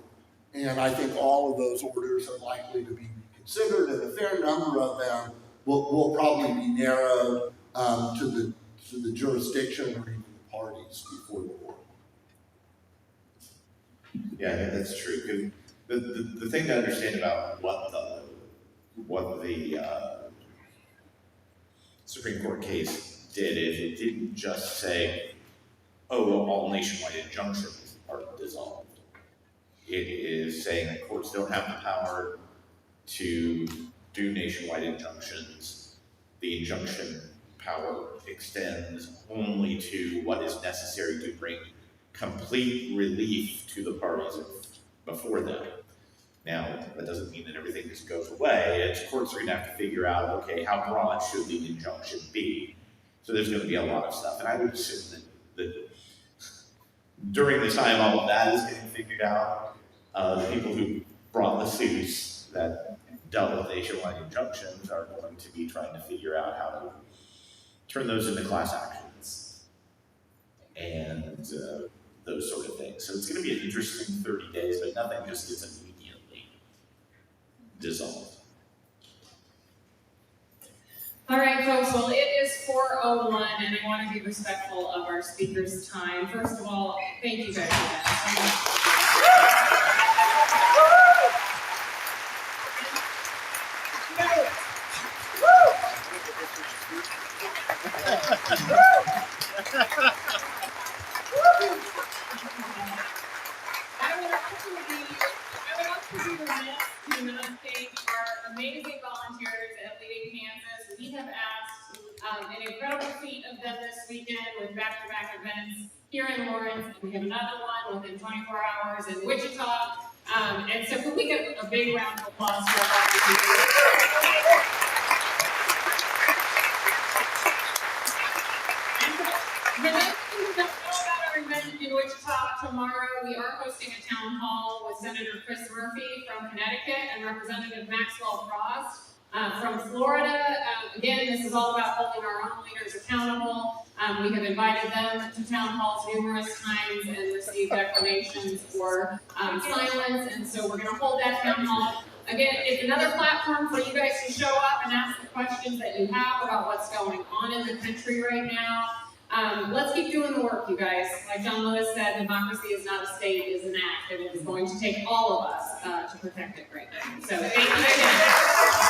And I think all of those orders are likely to be reconsidered, and a fair number of them will probably be narrowed to the jurisdiction or even the parties before the court. Yeah, I think that's true. The thing to understand about what the Supreme Court case did is it didn't just say, oh, well, all nationwide injunctions are dissolved. It is saying that courts don't have the power to do nationwide injunctions. The injunction power extends only to what is necessary to bring complete relief to the parties before them. Now, that doesn't mean that everything just goes away. It's courts are going to have to figure out, okay, how broad should the injunction be? So there's going to be a lot of stuff. And I would assume that during the time all of that is getting figured out, the people who brought the suits that dealt with nationwide injunctions are going to be trying to figure out how to turn those into class actions and those sort of things. So it's going to be an interesting 30 days, but nothing just gets immediately dissolved. All right, folks, well, it is 4:01, and I want to be respectful of our speakers' time. First of all, thank you guys for that. I would also be remiss to not thank our amazing volunteers at Levy, Kansas. We have asked an incredible feat of them this weekend with back-to-back events here in Lawrence, and we have another one within 24 hours in Wichita. And so could we get a big round of applause for all of you? The next thing to know about our event in Wichita tomorrow, we are hosting a town hall with Senator Chris Murphy from Connecticut and Representative Maxwell Frost from Florida. Again, this is all about holding our own leaders accountable. We have invited them to town halls numerous times and received declarations for silence, and so we're going to hold that town hall. Again, it's another platform for you guys to show up and ask the questions that you have about what's going on in the country right now. Let's keep doing the work, you guys. Like John Lewis said, democracy is not a state, it is an act, and it is going to take all of us to protect it right now. So thank you again.